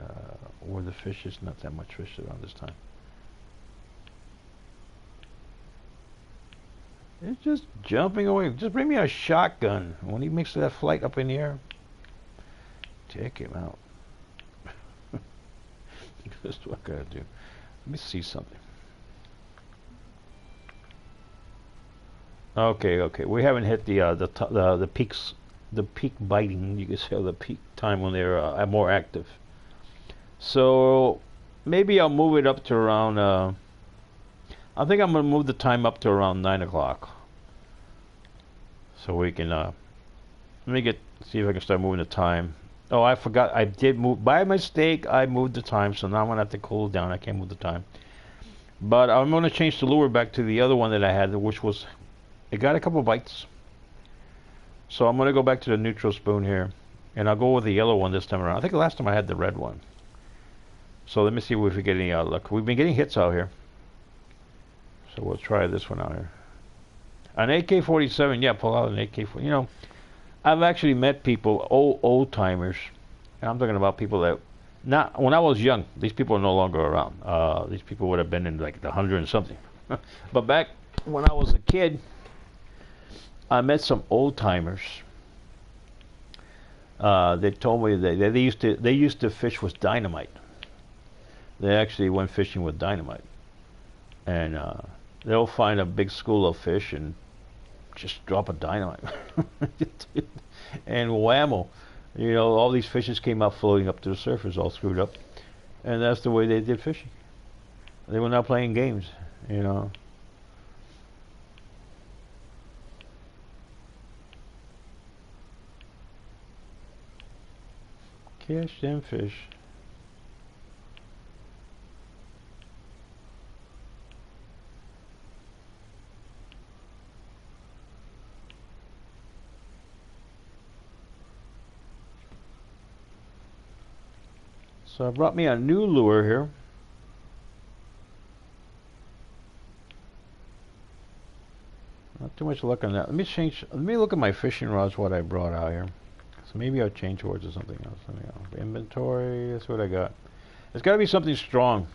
where the fish is not that much fish around this time. It's just jumping away. Just bring me a shotgun. When he makes that flight up in the air, take him out. That's what I gotta do. Let me see something. Okay. We haven't hit the peaks, the peak biting. You can say the peak time when they're more active. So maybe I'll move it up to around. I think I'm gonna move the time up to around 9 o'clock. So we can. Let me see if I can start moving the time. Oh, I forgot. I did move by mistake. I moved the time, so now I'm gonna have to cool it down. I can't move the time. But I'm gonna change the lure back to the other one that I had, which was. It got a couple bites. So I'm gonna go back to the neutral spoon here, and I'll go with the yellow one this time around. I think the last time I had the red one. So let me see if we get any luck. We've been getting hits out here. So we'll try this one out here. An AK-47, yeah, pull out an AK-47. You know, I've actually met people, old timers, and I'm talking about people that, not when I was young. These people are no longer around. These people would have been in like the 100 and something. But back when I was a kid, I met some old timers. They told me that they used to fish with dynamite. they actually went fishing with dynamite, and they'll find a big school of fish and just drop a dynamite, and whammo, you know, all these fishes came out floating up to the surface, all screwed up, and that's the way they did fishing. They were not playing games, you know. Catch them fish. So I brought me a new lure here. Not too much luck on that. Let me look at my fishing rods, what I brought out here. So maybe I'll change towards something else. Inventory, that's what I got. It's got to be something strong.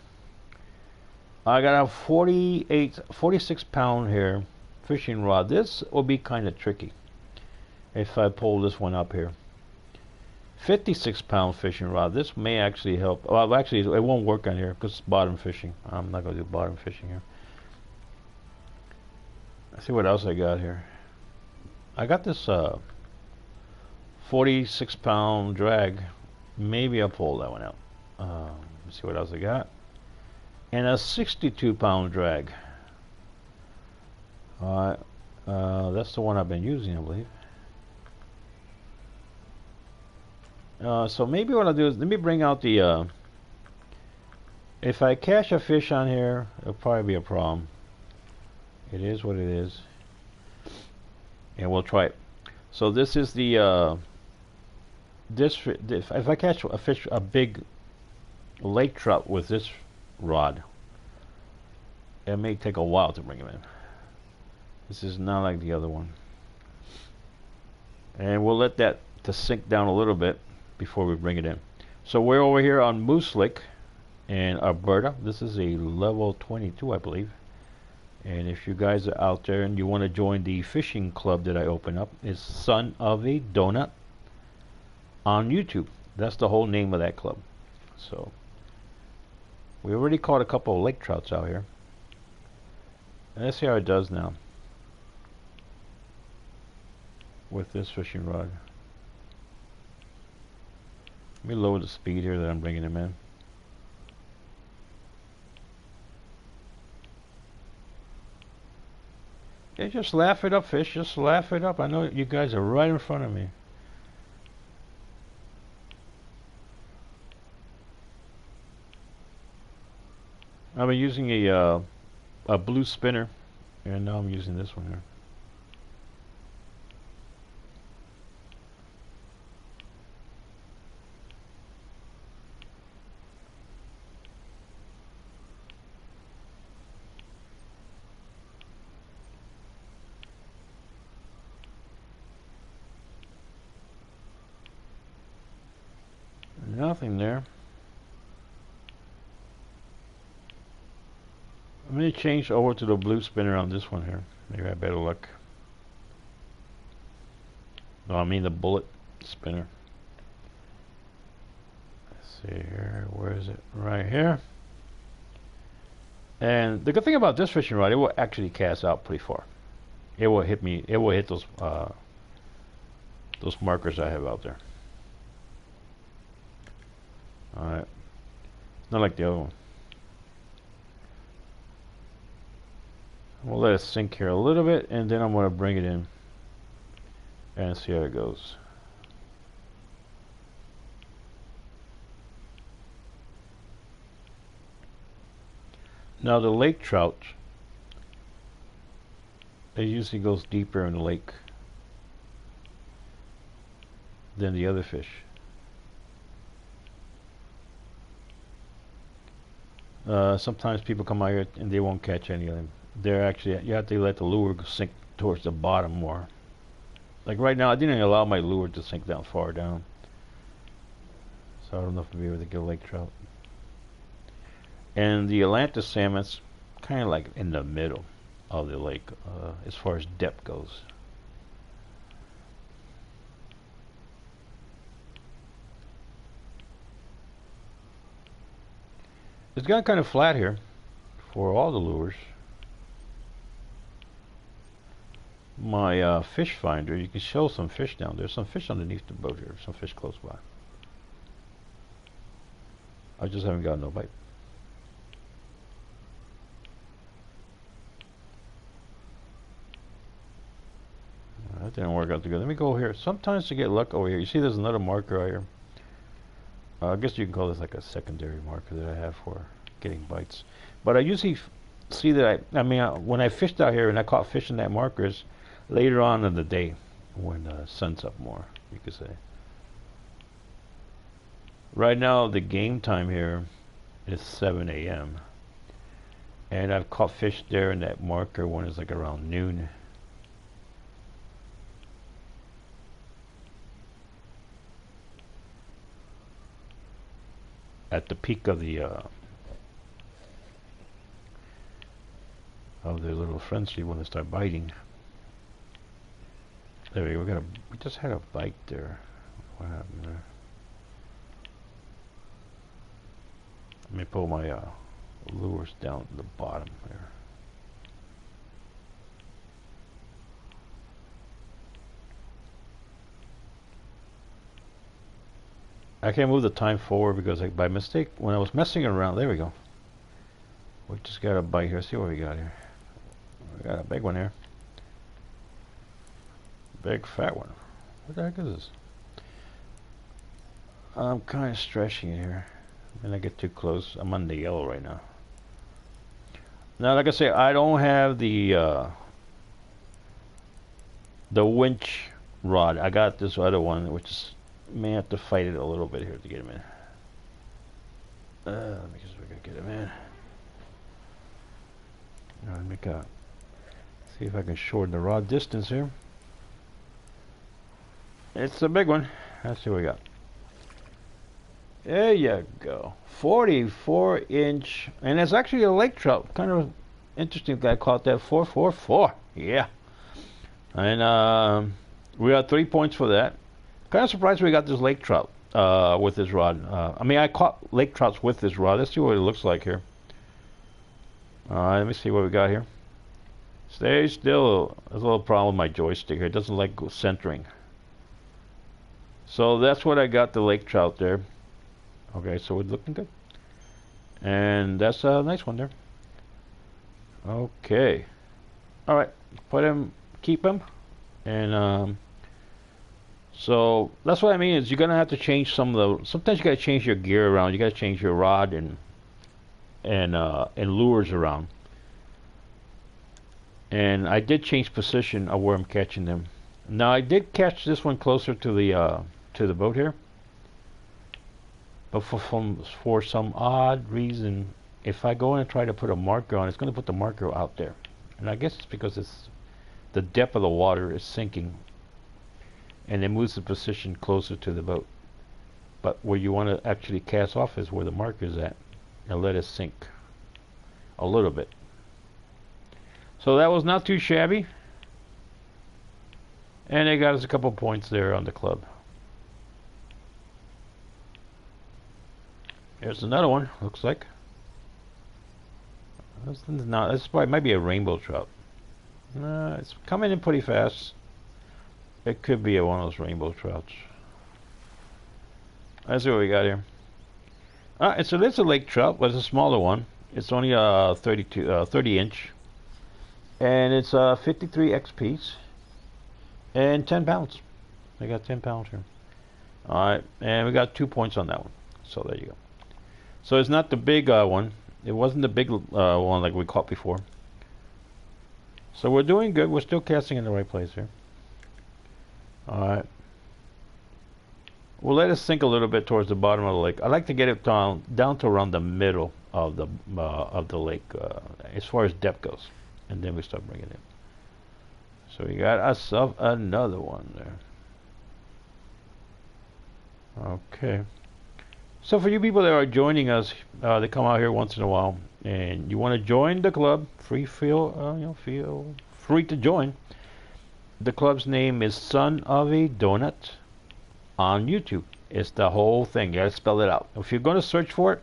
I got a 46 pound here fishing rod. This will be kind of tricky if I pull this one up here. 56 pound fishing rod. This may actually help. Well, actually, it won't work on here because it's bottom fishing. I'm not going to do bottom fishing here. Let's see what else I got here. I got this 46 pound drag. Maybe I'll pull that one out. Let's see what else I got. And a 62 pound drag. That's the one I've been using, I believe. So maybe what I'll do is let me bring out the if I catch a fish on here, it'll probably be a problem. It is what it is, and we'll try it. So this is the if I catch a fish, a big lake trout with this rod, it may take a while to bring him in. This is not like the other one, and we'll let that to sink down a little bit before we bring it in. So we're over here on Moose Lake in Alberta. This is a level 22, I believe. And if you guys are out there and you want to join the fishing club that I open up, it's Son of a Donut on YouTube. That's the whole name of that club. So we already caught a couple of lake trouts out here. And let's see how it does now with this fishing rod. Let me lower the speed here that I'm bringing him in. Yeah, just laugh it up, fish. Just laugh it up. I know you guys are right in front of me. I've been using a blue spinner, and now I'm using this one here. Nothing there. I'm going to change over to the blue spinner on this one here. Maybe I have better luck. No, I mean the bullet spinner. Let's see here. Where is it? Right here. And the good thing about this fishing rod, it will actually cast out pretty far. It will hit me. It will hit those markers I have out there. Alright. Not like the other one. We'll let it sink here a little bit, and then I'm going to bring it in and see how it goes. Now the lake trout, it usually goes deeper in the lake than the other fish. Sometimes people come out here and they won't catch any of them. They're actually, you have to let the lure sink towards the bottom more. Like right now, I didn't allow my lure to sink down far down. So I don't know if I'll be able to get a lake trout. And the Atlantis salmon's kind of like in the middle of the lake as far as depth goes. It's gotten kind of flat here for all the lures. My fish finder, you can show some fish down there. Some fish underneath the boat here. Some fish close by. I just haven't gotten no bite. That didn't work out too good. Let me go here. Sometimes to get luck over here. You see there's another marker right here. I guess you can call this like a secondary marker that I have for getting bites. But I usually see that when I fished out here and I caught fish in that markers later on in the day when the sun's up more, you could say. Right now the game time here is 7 a.m. and I've caught fish there in that marker when it's like around noon. At the peak of the little frenzy when they start biting. There we go. We just had a bite there. What happened there? Let me pull my lures down to the bottom there. I can't move the time forward because by mistake, when I was messing around, there we go. We just got a bite here. See what we got here. We got a big one here. Big fat one. What the heck is this? I'm kind of stretching it here. When I get too close, I'm on the yellow right now. Now, like I say, I don't have the winch rod. I got this other one, which is may have to fight it a little bit here to get him in. Let me just get him in. Let me see if I can shorten the rod distance here. It's a big one. Let's see what we got. There you go. 44-inch, and it's actually a lake trout. Kind of interesting that I caught that 444. Yeah. And we got 3 points for that. Kind of surprised we got this lake trout with this rod. I caught lake trouts with this rod. Let's see what it looks like here. Let me see what we got here. Stay still. There's a little problem with my joystick here. It doesn't like centering. So that's what I got, the lake trout there. Okay, so it's looking good. And that's a nice one there. Okay. Alright. Put him, keep him. And so that's what I mean is you're gonna have to change some of the. Sometimes you gotta change your gear around. You gotta change your rod and lures around. And I did change position of where I'm catching them. Now I did catch this one closer to the boat here, but for some odd reason, if I go in and try to put a marker on, it's gonna put the marker out there. And I guess it's because it's the depth of the water is sinking. And it moves the position closer to the boat. But where you want to actually cast off is where the marker is at. And let it sink a little bit. So that was not too shabby. And they got us a couple points there on the club. Here's another one, looks like. This probably might be a rainbow trout. It's coming in pretty fast. It could be one of those rainbow trouts. Let's see what we got here. It's a lake trout, but it's a smaller one. It's only 30 inch, and it's 53 XPs and 10 pounds. I got 10 pounds here. All right, and we got 2 points on that one. So there you go. So it's not the big one. It wasn't the big one like we caught before. So we're doing good. We're still casting in the right place here. Alright. We'll let it sink a little bit towards the bottom of the lake. I like to get it down to around the middle of the lake as far as depth goes. And then we start bringing it in. So we got ourselves another one there. Okay. So for you people that are joining us, they come out here once in a while, and you want to join the club, feel free to join. The club's name is Son of a Donut on YouTube. It's the whole thing. You gotta spell it out. If you're going to search for it,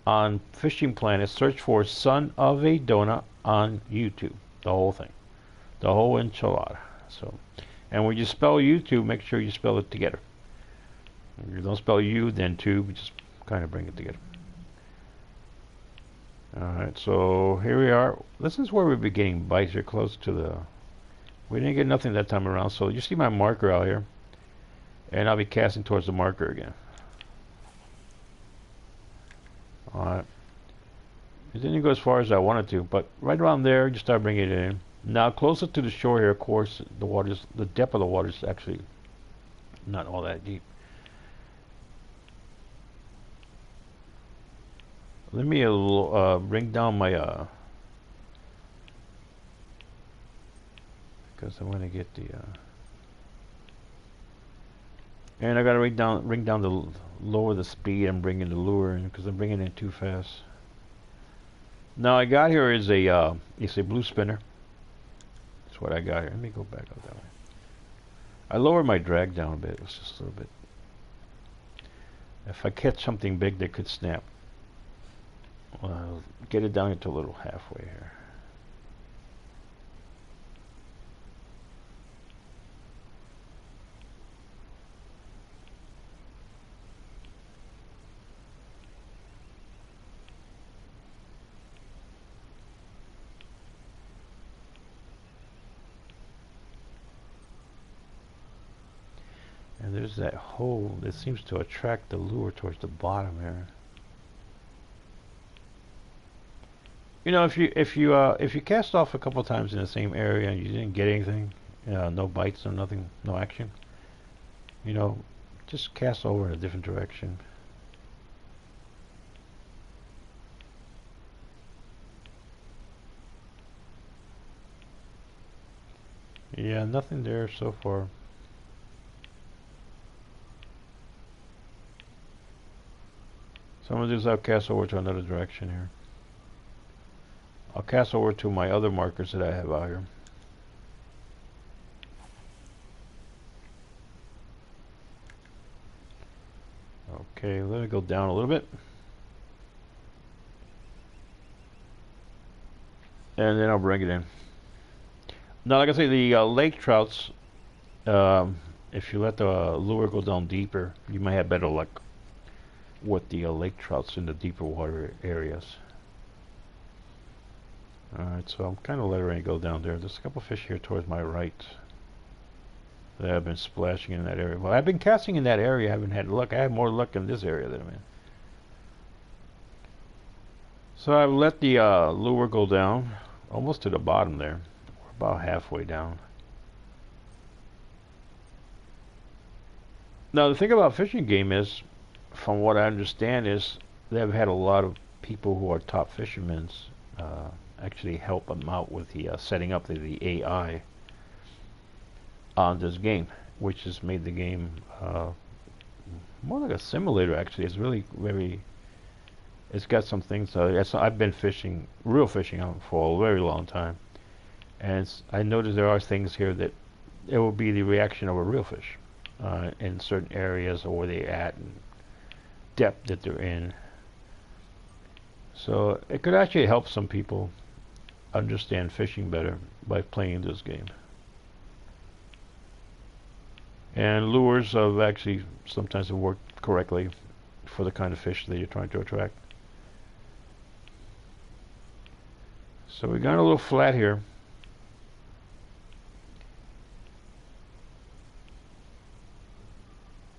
on Fishing Planet, search for Son of a Donut on YouTube. The whole thing. The whole enchilada. So, and when you spell YouTube, make sure you spell it together. If you don't spell you, then tube, just kind of bring it together. Alright, so here we are. This is where we're beginning bites. You're close to the... We didn't get nothing that time around, so you see my marker out here. And I'll be casting towards the marker again. Alright. It didn't go as far as I wanted to, but right around there, you start bringing it in. Now, closer to the shore here, of course, the depth of the water is actually not all that deep. Let me bring down my because I want to get the and I gotta bring down the lower the speed and bring in the lure in because I'm bringing it in too fast. Now I got here is a it's a blue spinner. That's what I got here. Let me go back up that way. I lowered my drag down a bit. It's just a little bit. If I catch something big that could snap, get it down to a little halfway here. And there's that hole that seems to attract the lure towards the bottom here. You know, if you cast off a couple times in the same area and you didn't get anything, no bites or nothing, no action, you know, just cast over in a different direction. Yeah, nothing there so far. So I'm gonna do is I'll cast over to another direction here. I'll cast over to my other markers that I have out here. Okay, let me go down a little bit. And then I'll bring it in. Now, like I say, the lake trouts, if you let the lure go down deeper, you might have better luck with the lake trouts in the deeper water areas. Alright, so I'm kind of letting it go down there. There's a couple fish here towards my right that have been splashing in that area. Well, I've been casting in that area. I haven't had luck. I have more luck in this area than I'm in. So I've let the lure go down almost to the bottom there. We're about halfway down. Now, the thing about Fishing Game is, from what I understand, is they've had a lot of people who are top fishermen actually help them out with the setting up the AI on this game, which has made the game more like a simulator. Actually, it's really very. It's got some things. I've been fishing, real fishing, for a very long time, and I noticed there are things here that it will be the reaction of a real fish in certain areas or where they're at and depth that they're in. So it could actually help some people understand fishing better by playing this game. And lures have actually sometimes have worked correctly for the kind of fish that you're trying to attract. So we got a little flat here.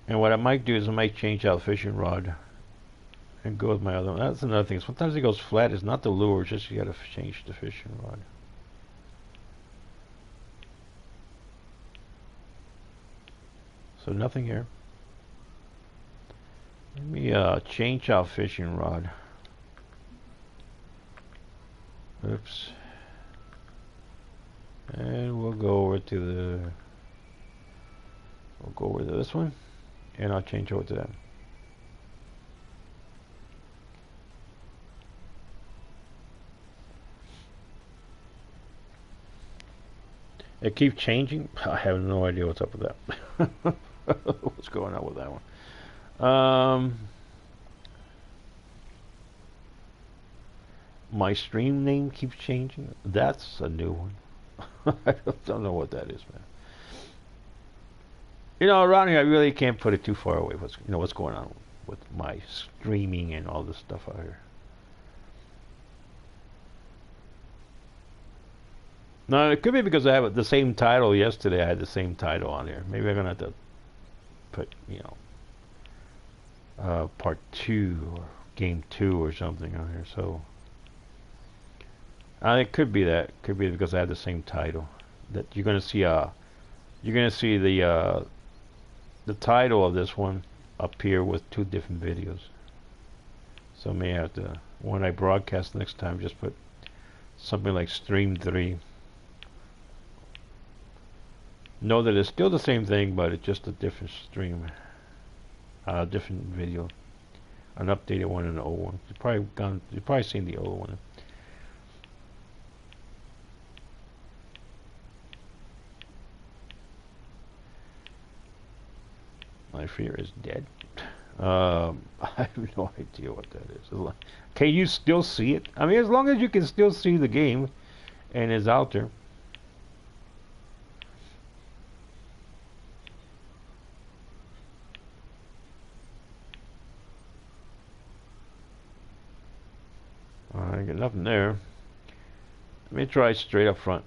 And what I might do is I might change out fishing rod and go with my other one. That's another thing. Sometimes it goes flat. It's not the lure. It's just you got to change the fishing rod. So nothing here. Let me change out fishing rod. Oops. And we'll go over to the. We'll go over to this one, and I'll change over to that. It keeps changing. I have no idea what's up with that. What's going on with that one? My stream name keeps changing. That's a new one. I don't know what that is, man. You know, around here, I really can't put it too far away. What's going on with my streaming and all this stuff out here. No, it could be because I have the same title yesterday. I had the same title on here. Maybe I'm gonna have to put, part 2 or game 2 or something on here. So it could be that. Could be because I have the same title. That you're gonna see. You're gonna see the title of this one appear with 2 different videos. So I may have to, when I broadcast next time, just put something like Stream 3. Know that it's still the same thing, but it's just a different stream, different video, an updated one and an old one. You've probably seen the old one. My fear is dead. I have no idea what that is. Can you still see it? I mean, as long as you can still see the game and it's out there. I got nothing there. Let me try straight up front.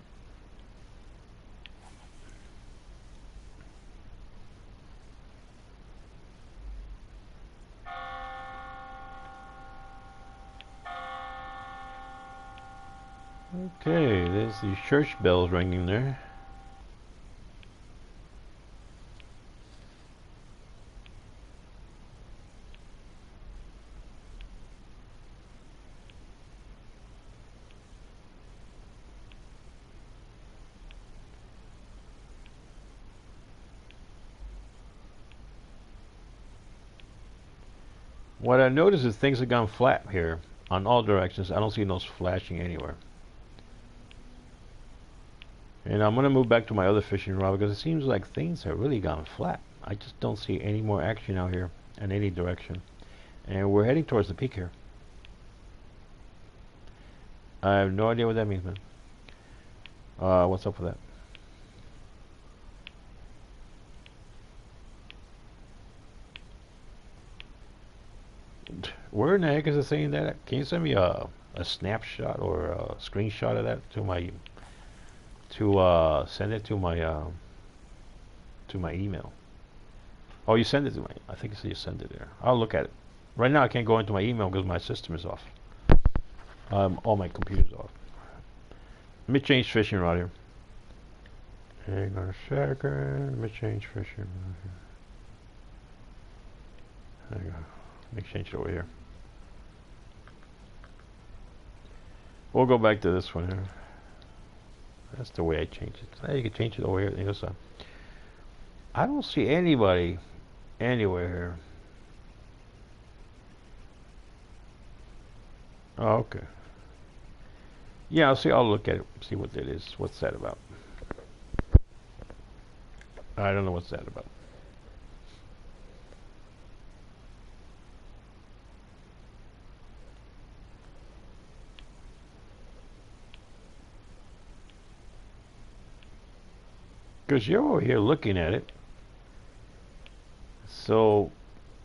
Okay, there's the church bells ringing there. What I noticed is things have gone flat here on all directions. I don't see no flashing anywhere. And I'm going to move back to my other fishing rod because it seems like things have really gone flat. I just don't see any more action out here in any direction. And we're heading towards the peak here. I have no idea what that means, man. What's up with that? Where in the heck is it saying that? Can you send me a snapshot or a screenshot of that to my send it to my email? Oh, you send it to my. I think you send it there. I'll look at it. Right now, I can't go into my email because my system is off. All my computers off. Let me change fishing rod here. Hang on a second. Let me change fishing rod here. Hang on. Let me change it over here. We'll go back to this one here. That's the way I change it. Now you can change it over here on the other side. I don't see anybody anywhere here. Oh, okay. Yeah, I'll look at it, see what that is. What's that about? I don't know what's that about. Because you're over here looking at it. So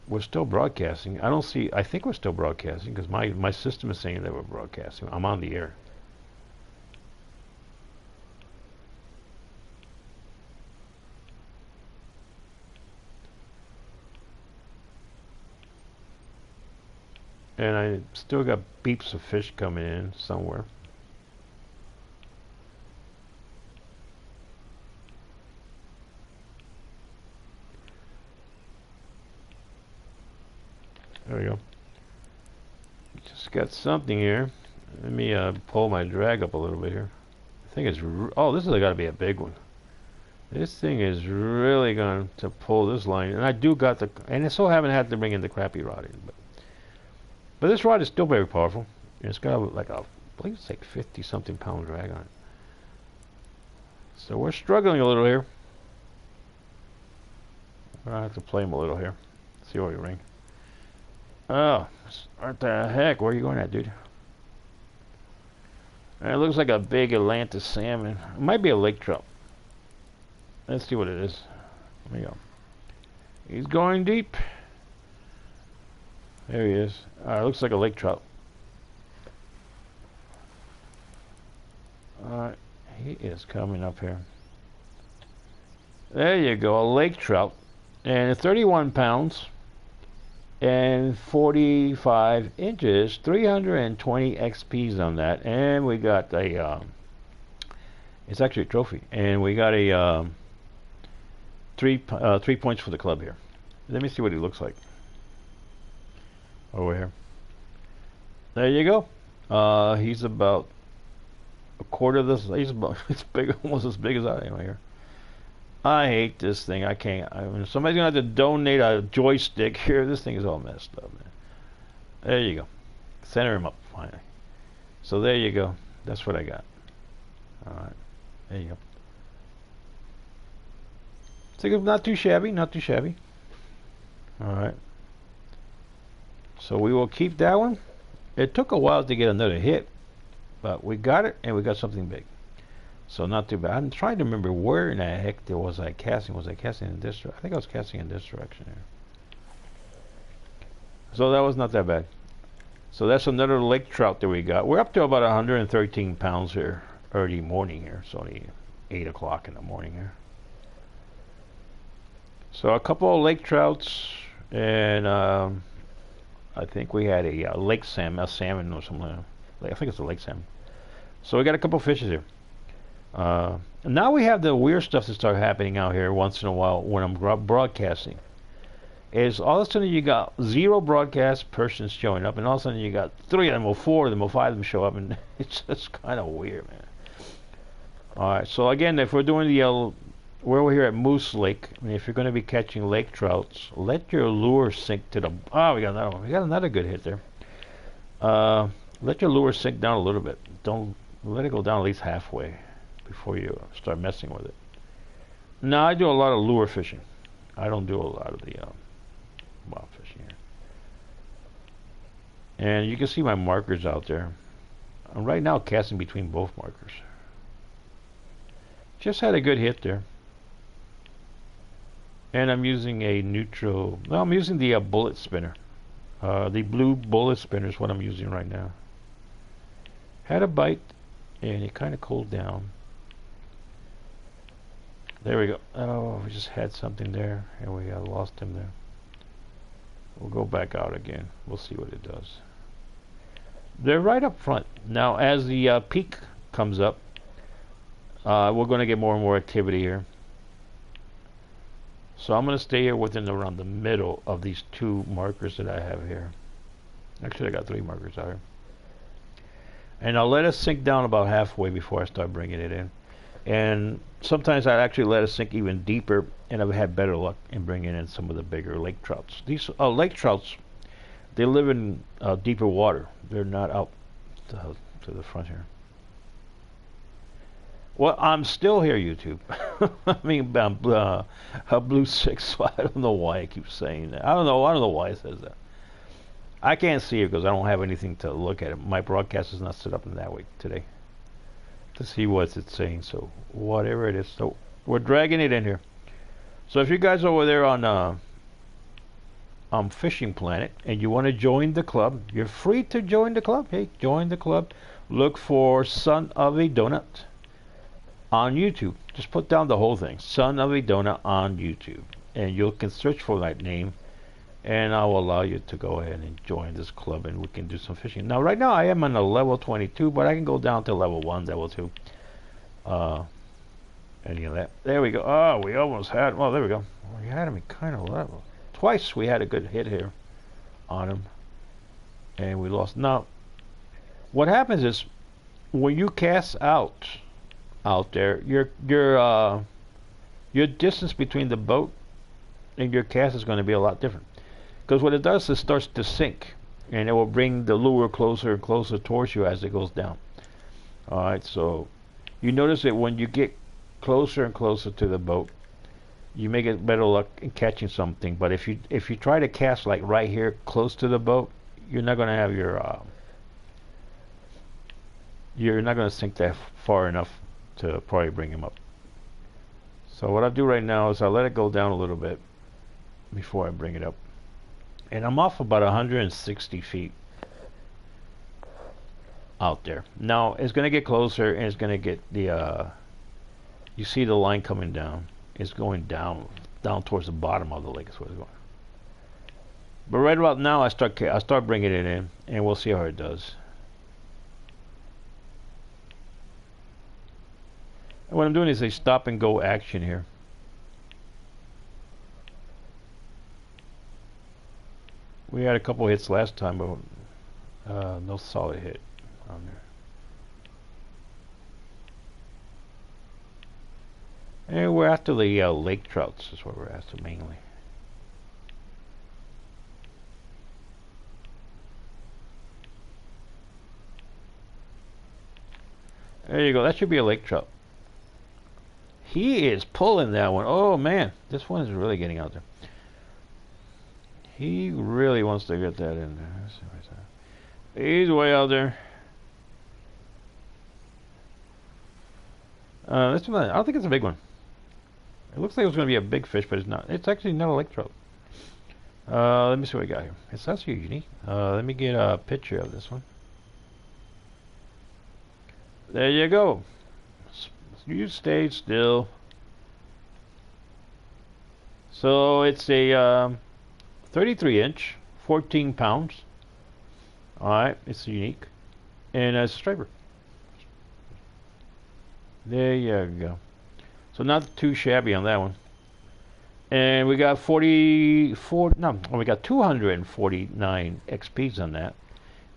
we're still broadcasting. I think we're still broadcasting because my system is saying that we're broadcasting. I'm on the air. And I still got beeps of fish coming in somewhere. There we go. Just got something here. Let me pull my drag up a little bit here. I think it's oh, this has got to be a big one. This thing is really going to pull this line, and I do got the, and I so haven't had to bring in the crappie rod in, but this rod is still very powerful. It's got like I believe it's like 50 something pound drag on it. So we're struggling a little here. I have to play him a little here. See what we ring. Oh, what the heck? Where are you going at, dude? And it looks like a big Atlantis salmon. It might be a lake trout. Let's see what it is. There we go. He's going deep. There he is. Looks like a lake trout. Alright, he is coming up here. There you go, a lake trout. And 31 pounds and 45 inches, 320 XPs on that. And we got a, it's actually a trophy. And we got a 3 points for the club here. Let me see what he looks like. Over here. There you go. He's about a quarter of this. He's about, it's big, almost as big as I am here. I hate this thing. I can't. Somebody's gonna have to donate a joystick here. This thing is all messed up, man. There you go. Center him up finally. So there you go. That's what I got. All right. There you go. So not too shabby. Not too shabby. All right. So we will keep that one. It took a while to get another hit, but we got it, and we got something big. So not too bad. I'm trying to remember where in the heck there was I casting. Was I casting in this direction? I think I was casting in this direction here. So that was not that bad. So that's another lake trout that we got. We're up to about 113 pounds here early morning here. It's only 8 o'clock in the morning here. So a couple of lake trouts, and I think we had a lake salmon, a salmon or something. I think it's a lake salmon. So we got a couple of fishes here. Now we have the weird stuff that start happening out here once in a while when I'm broadcasting. Is all of a sudden you got 0 broadcast persons showing up, and all of a sudden you got 3 of them or 4 of them or 5 of them show up, and it's just kind of weird, man. Alright, so again, if we're doing the we're here at Moose Lake. I mean, if you're going to be catching lake trouts, let your lure sink to the. Oh, we got another one. We got another good hit there. Let your lure sink down a little bit. Don't let it go down at least halfway before you start messing with it. Now I do a lot of lure fishing. I don't do a lot of the wild fishing here. And you can see my markers out there. I'm right now casting between both markers. Just had a good hit there. And I'm using a neutral. No, I'm using the bullet spinner. The blue bullet spinner is what I'm using right now. Had a bite, and it kind of cooled down. There we go. Oh, we just had something there, and we lost him there. We'll go back out again. We'll see what it does. They're right up front. Now, as the peak comes up, we're going to get more and more activity here. So I'm going to stay here within around the middle of these 2 markers that I have here. Actually, I got 3 markers out here. And I'll let it sink down about halfway before I start bringing it in. And sometimes I actually let it sink even deeper, and I've had better luck in bringing in some of the bigger lake trouts. These lake trouts, they live in deeper water. They're not out to the front here. Well, I'm still here, YouTube. I mean, Blue 6, so I don't know why I keep saying that. I don't know why it says that. I can't see it because I don't have anything to look at. My broadcast is not set up in that way today to see what it's saying. So whatever it is, so we're dragging it in here. So if you guys are over there on Fishing Planet and you want to join the club, you're free to join the club. Hey, join the club. Look for Son of a Donut on YouTube. Just put down the whole thing, Son of a Donut on YouTube, and you can search for that name, and I will allow you to go ahead and join this club, and we can do some fishing. Now, right now I am on a level 22, but I can go down to level 1, level 2. Any of that. There we go. Oh, we almost had. Well, there we go. We had him kind of level. Twice we had a good hit here on him, and we lost. Now, what happens is when you cast out there, your distance between the boat and your cast is going to be a lot different. Because what it does is it starts to sink, and it will bring the lure closer and closer towards you as it goes down. Alright, so you notice that when you get closer and closer to the boat, you may get better luck in catching something. But if you try to cast like right here close to the boat, you're not going to have your you're not going to sink that far enough to probably bring him up. So what I'll do right now is I'll let it go down a little bit before I bring it up. And I'm off about 160 feet out there. Now it's going to get closer, and it's going to get the you see the line coming down. It's going down towards the bottom of the lake is where it's going. But right about now I start bringing it in, and we'll see how it does. And what I'm doing is a stop and go action here. We had a couple hits last time, but no solid hit on there. And we're after the lake trouts is what we're after mainly. There you go. That should be a lake trout. He is pulling that one. Oh man, this one is really getting out there. He really wants to get that in there. He's way out there. This one, I don't think it's a big one. It looks like it was going to be a big fish, but it's not. It's actually not a lake trout. Let me see what we got here. It's actually unique. Let me get a picture of this one. There you go. You stay still. So it's a 33 inch, 14 pounds. Alright, it's unique. And it's a striper. There you go. So not too shabby on that one. And we got 249 XPs on that.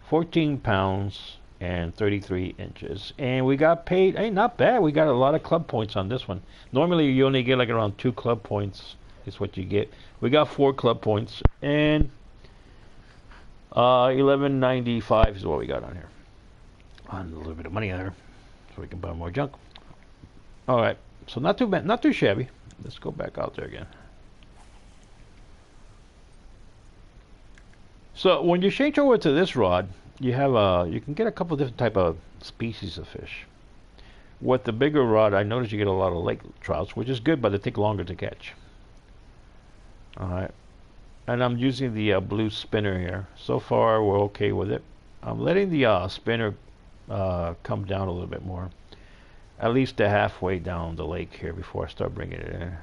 14 pounds and 33 inches. And we got paid, hey, not bad. We got a lot of club points on this one. Normally you only get like around 2 club points is what you get. We got 4 club points, and 1195 is what we got on here. On a little bit of money there, so we can buy more junk. All right, so not too bad, not too shabby. Let's go back out there again. So when you change over to this rod, you have you can get a couple different type of species of fish. With the bigger rod, I noticed you get a lot of lake trouts, which is good, but they take longer to catch. All right, and I'm using the blue spinner here. So far, we're okay with it. I'm letting the spinner come down a little bit more, at least to halfway down the lake here before I start bringing it in.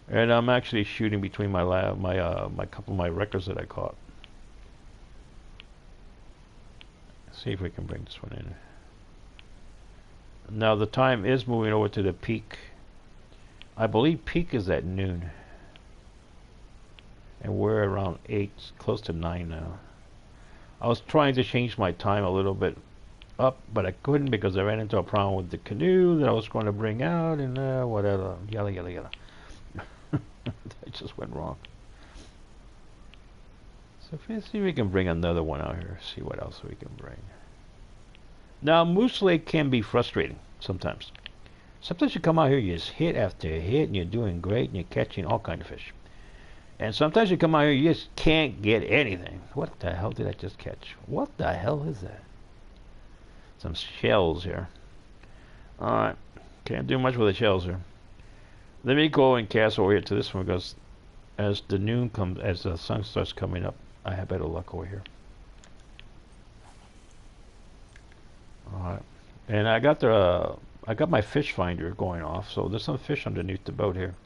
And I'm actually shooting between my couple of my records that I caught. Let's see if we can bring this one in. Now the time is moving over to the peak. I believe peak is at noon, and we're around 8, close to 9 now. I was trying to change my time a little bit up, but I couldn't because I ran into a problem with the canoe that I was going to bring out, and whatever, yada yada yada. That just went wrong. So let's see if we can bring another one out here. See what else we can bring. Now Moose Lake can be frustrating sometimes. Sometimes you come out here, you just hit after hit, and you're doing great, and you're catching all kinds of fish. And sometimes you come out here, you just can't get anything. What the hell did I just catch? What the hell is that? Some shells here. Alright, can't do much with the shells here. Let me go and cast over here to this one, because as the noon comes, as the sun starts coming up, I have better luck over here. Alright, and I got my fish finder going off, so there's some fish underneath the boat here.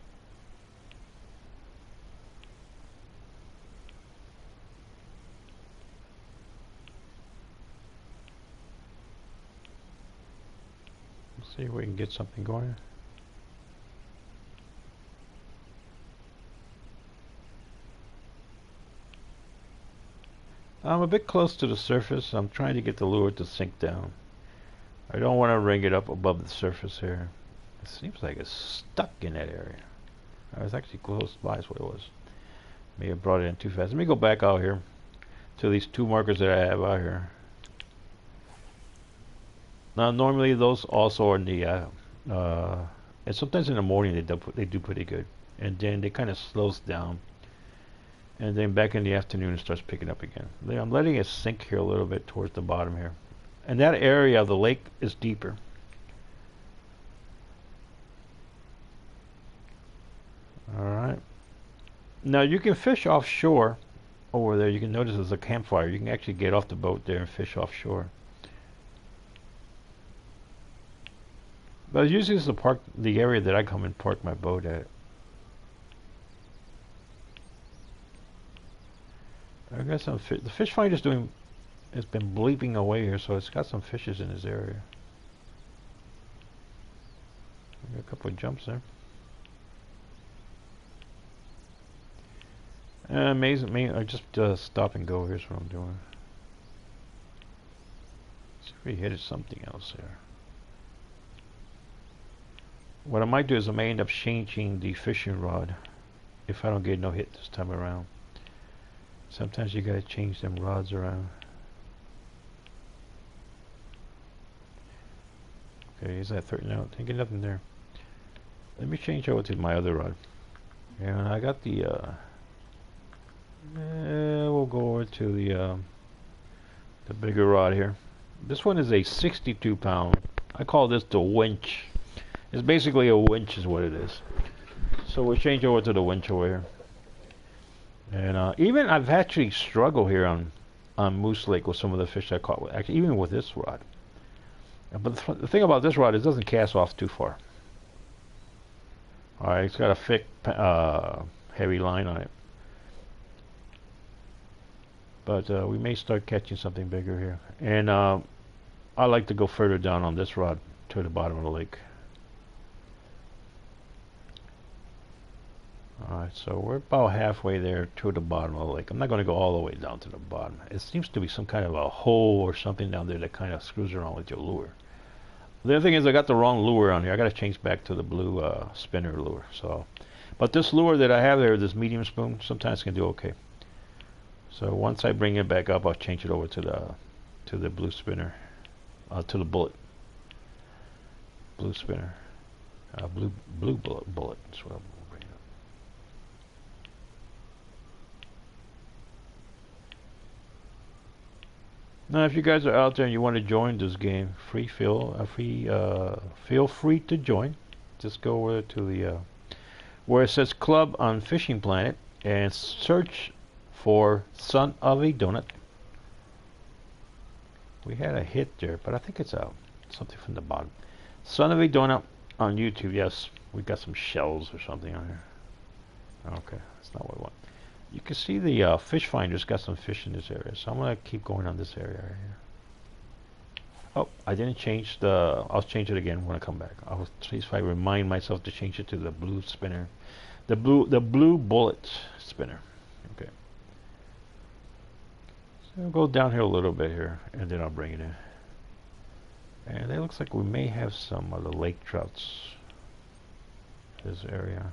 Let's see if we can get something going. I'm a bit close to the surface. I'm trying to get the lure to sink down. I don't want to ring it up above the surface here. It seems like it's stuck in that area. I was actually close by is what it was. Maybe I brought it in too fast. Let me go back out here to these 2 markers that I have out here. Now normally those also are in the and sometimes in the morning they do pretty good, and then they kind of slows down, and then back in the afternoon it starts picking up again. I'm letting it sink here a little bit towards the bottom here, And that area of the lake is deeper. Alright. Now you can fish offshore over there. You can notice there's a campfire. You can actually get off the boat there and fish offshore. But usually it's the area that I come and park my boat at. I got some fish. The fish finder's doing. It's been bleeping away here, so it's got some fishes in this area. Got a couple of jumps there. Amazing me. I just stop and go. Here's what I'm doing. See if we hit something else there. What I might do is I may end up changing the fishing rod if I don't get no hit this time around. Sometimes you gotta change them rods around. Okay, is that 30 now? Can't get nothing there. Let me change over to my other rod. And I got the we'll go over to the bigger rod here. This one is a 62 pound. I call this the winch. It's basically a winch is what it is. So we'll change over to the winch over here. And even I've actually struggled here on Moose Lake with some of the fish I caught with, actually even with this rod. But the thing about this rod is it doesn't cast off too far. Alright, it's got a thick heavy line on it. But we may start catching something bigger here. And I like to go further down on this rod to the bottom of the lake. Alright, so we're about halfway there to the bottom of the lake. I'm not going to go all the way down to the bottom. It seems to be some kind of a hole or something down there that kind of screws around with your lure. The other thing is I got the wrong lure on here. I got to change back to the blue spinner lure. But this lure that I have there, this medium spoon, sometimes can do okay. So once I bring it back up, I'll change it over to the blue spinner, to the bullet. Blue spinner, blue bullet. That's what I'm bringing up. Now, if you guys are out there and you want to join this game, feel free to join. Just go over to the where it says Club on Fishing Planet and search for Son of a Donut. We had a hit there, but I think it's something from the bottom. Son of a Donut on YouTube. Yes, we got some shells or something on here. Okay, that's not what I want. You can see the fish finder's got some fish in this area, so I'm going to keep going on this area right here. Oh, I didn't change I'll change it again when I come back. I'll see if I remind myself to change it to the blue spinner. The blue bullet spinner. Okay. So I'll go down here a little bit here, and then I'll bring it in. And it looks like we may have some of the lake trouts in this area.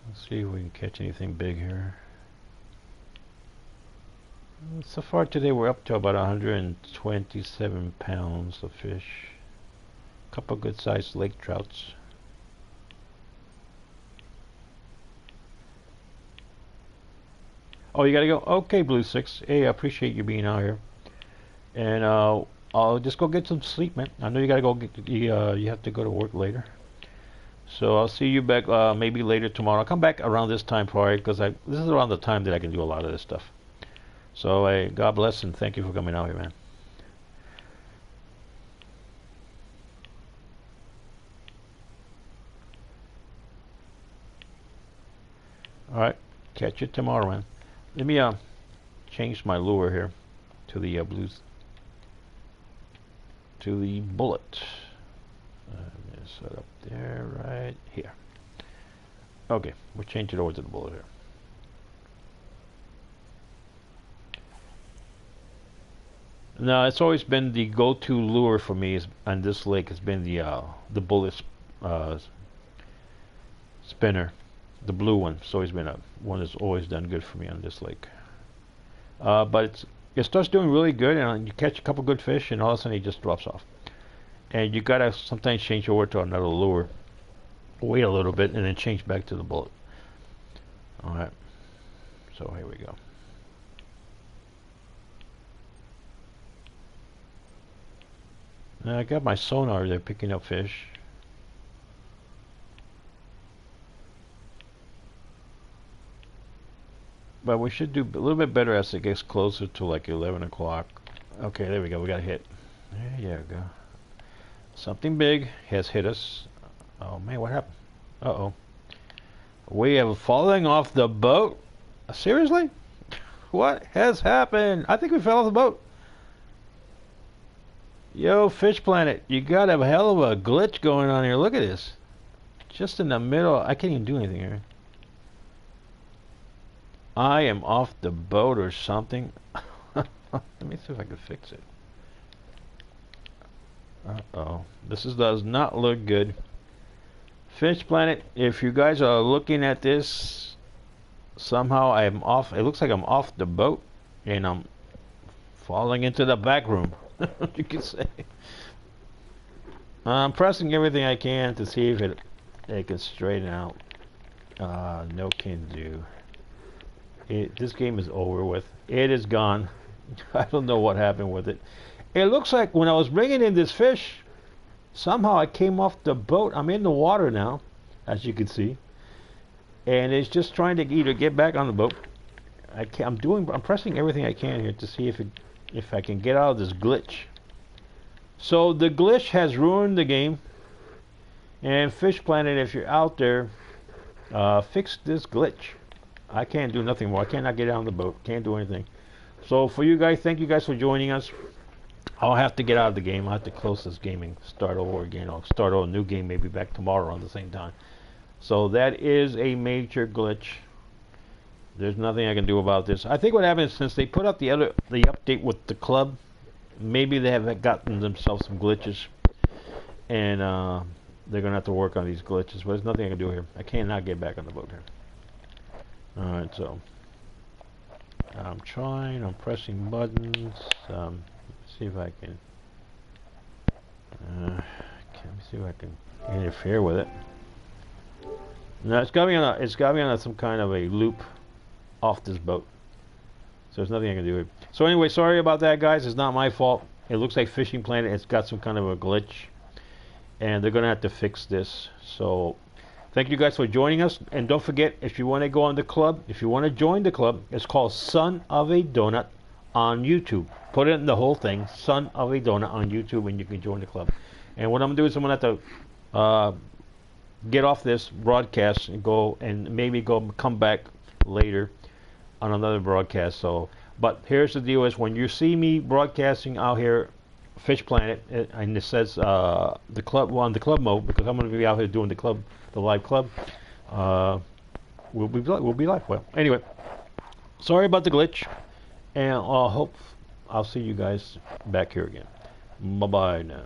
Let's see if we can catch anything big here. So far today we're up to about 127 pounds of fish. A couple good sized lake trouts. Oh, you gotta go? Okay, Blue 6. Hey, I appreciate you being out here. And I'll just go get some sleep, man. I know you gotta go you have to go to work later. So I'll see you back maybe later tomorrow. I'll come back around this time for it because this is around the time that I can do a lot of this stuff. So God bless and thank you for coming out here, man. All right, catch you tomorrow, man. Let me change my lure here to the blues, to the bullet. Set up there, right here. Okay, we'll change it over to the bullet here. Now, it's always been the go-to lure for me on this lake has been the bullet spinner, the blue one. It's always been one that's always done good for me on this lake. But it starts doing really good, and you catch a couple good fish, and all of a sudden it just drops off. And you gotta sometimes change over to another lure wait a little bit and then change back to the bullet. Alright, so here we go. Now I got my sonar there picking up fish. But we should do a little bit better as it gets closer to like 11 o'clock. Okay, there we go. We got a hit. There you go. Something big has hit us. Oh man, what happened? Uh-oh. We are falling off the boat? Seriously? What has happened? I think we fell off the boat. Yo, Fish Planet, you got a hell of a glitch going on here. Look at this. Just in the middle. I can't even do anything here. I am off the boat or something. Let me see if I can fix it. Uh-oh. Does not look good. Fish Planet, if you guys are looking at this, somehow I'm off. It looks like I'm off the boat and I'm falling into the back room. You can say. I'm pressing everything I can to see if it can straighten out. No can do. This game is over with. It is gone. I don't know what happened with it. It looks like when I was bringing in this fish, somehow I came off the boat. I'm in the water now, as you can see, and it's just trying to either get back on the boat. I'm pressing everything I can here to see if I can get out of this glitch. So the glitch has ruined the game. And Fish Planet, if you're out there, fix this glitch. I can't do nothing more. I cannot get out on the boat. Can't do anything. So for you guys, thank you guys for joining us. I'll have to get out of the game. I'll have to close this game and start over again. I'll start a new game maybe back tomorrow on the same time. So that is a major glitch. There's nothing I can do about this. I think what happened is since they put up the update with the club, maybe they have gotten themselves some glitches. And they're going to have to work on these glitches. But there's nothing I can do here. I cannot get back on the boat here. Alright, so I'm pressing buttons. Let's see if I can. Let me see if I can interfere with it. No, it's got me on some kind of a loop off this boat. So there's nothing I can do here. So anyway, sorry about that, guys. It's not my fault. It looks like Fishing Planet. It's got some kind of a glitch, and they're gonna have to fix this. So thank you guys for joining us, and don't forget, if you want to go on the club, if you want to join the club, it's called Son of a Donut on YouTube. Put in the whole thing, Son of a Donut on YouTube, and you can join the club. And what I'm gonna do is I'm gonna have to get off this broadcast and come back later on another broadcast. So, but here's the deal: is when you see me broadcasting out here, Fish Planet, and it says the club, on the club mode, because I'm going to be out here doing the live club. We'll be live. Well, anyway, sorry about the glitch, and I'll see you guys back here again. Bye bye now.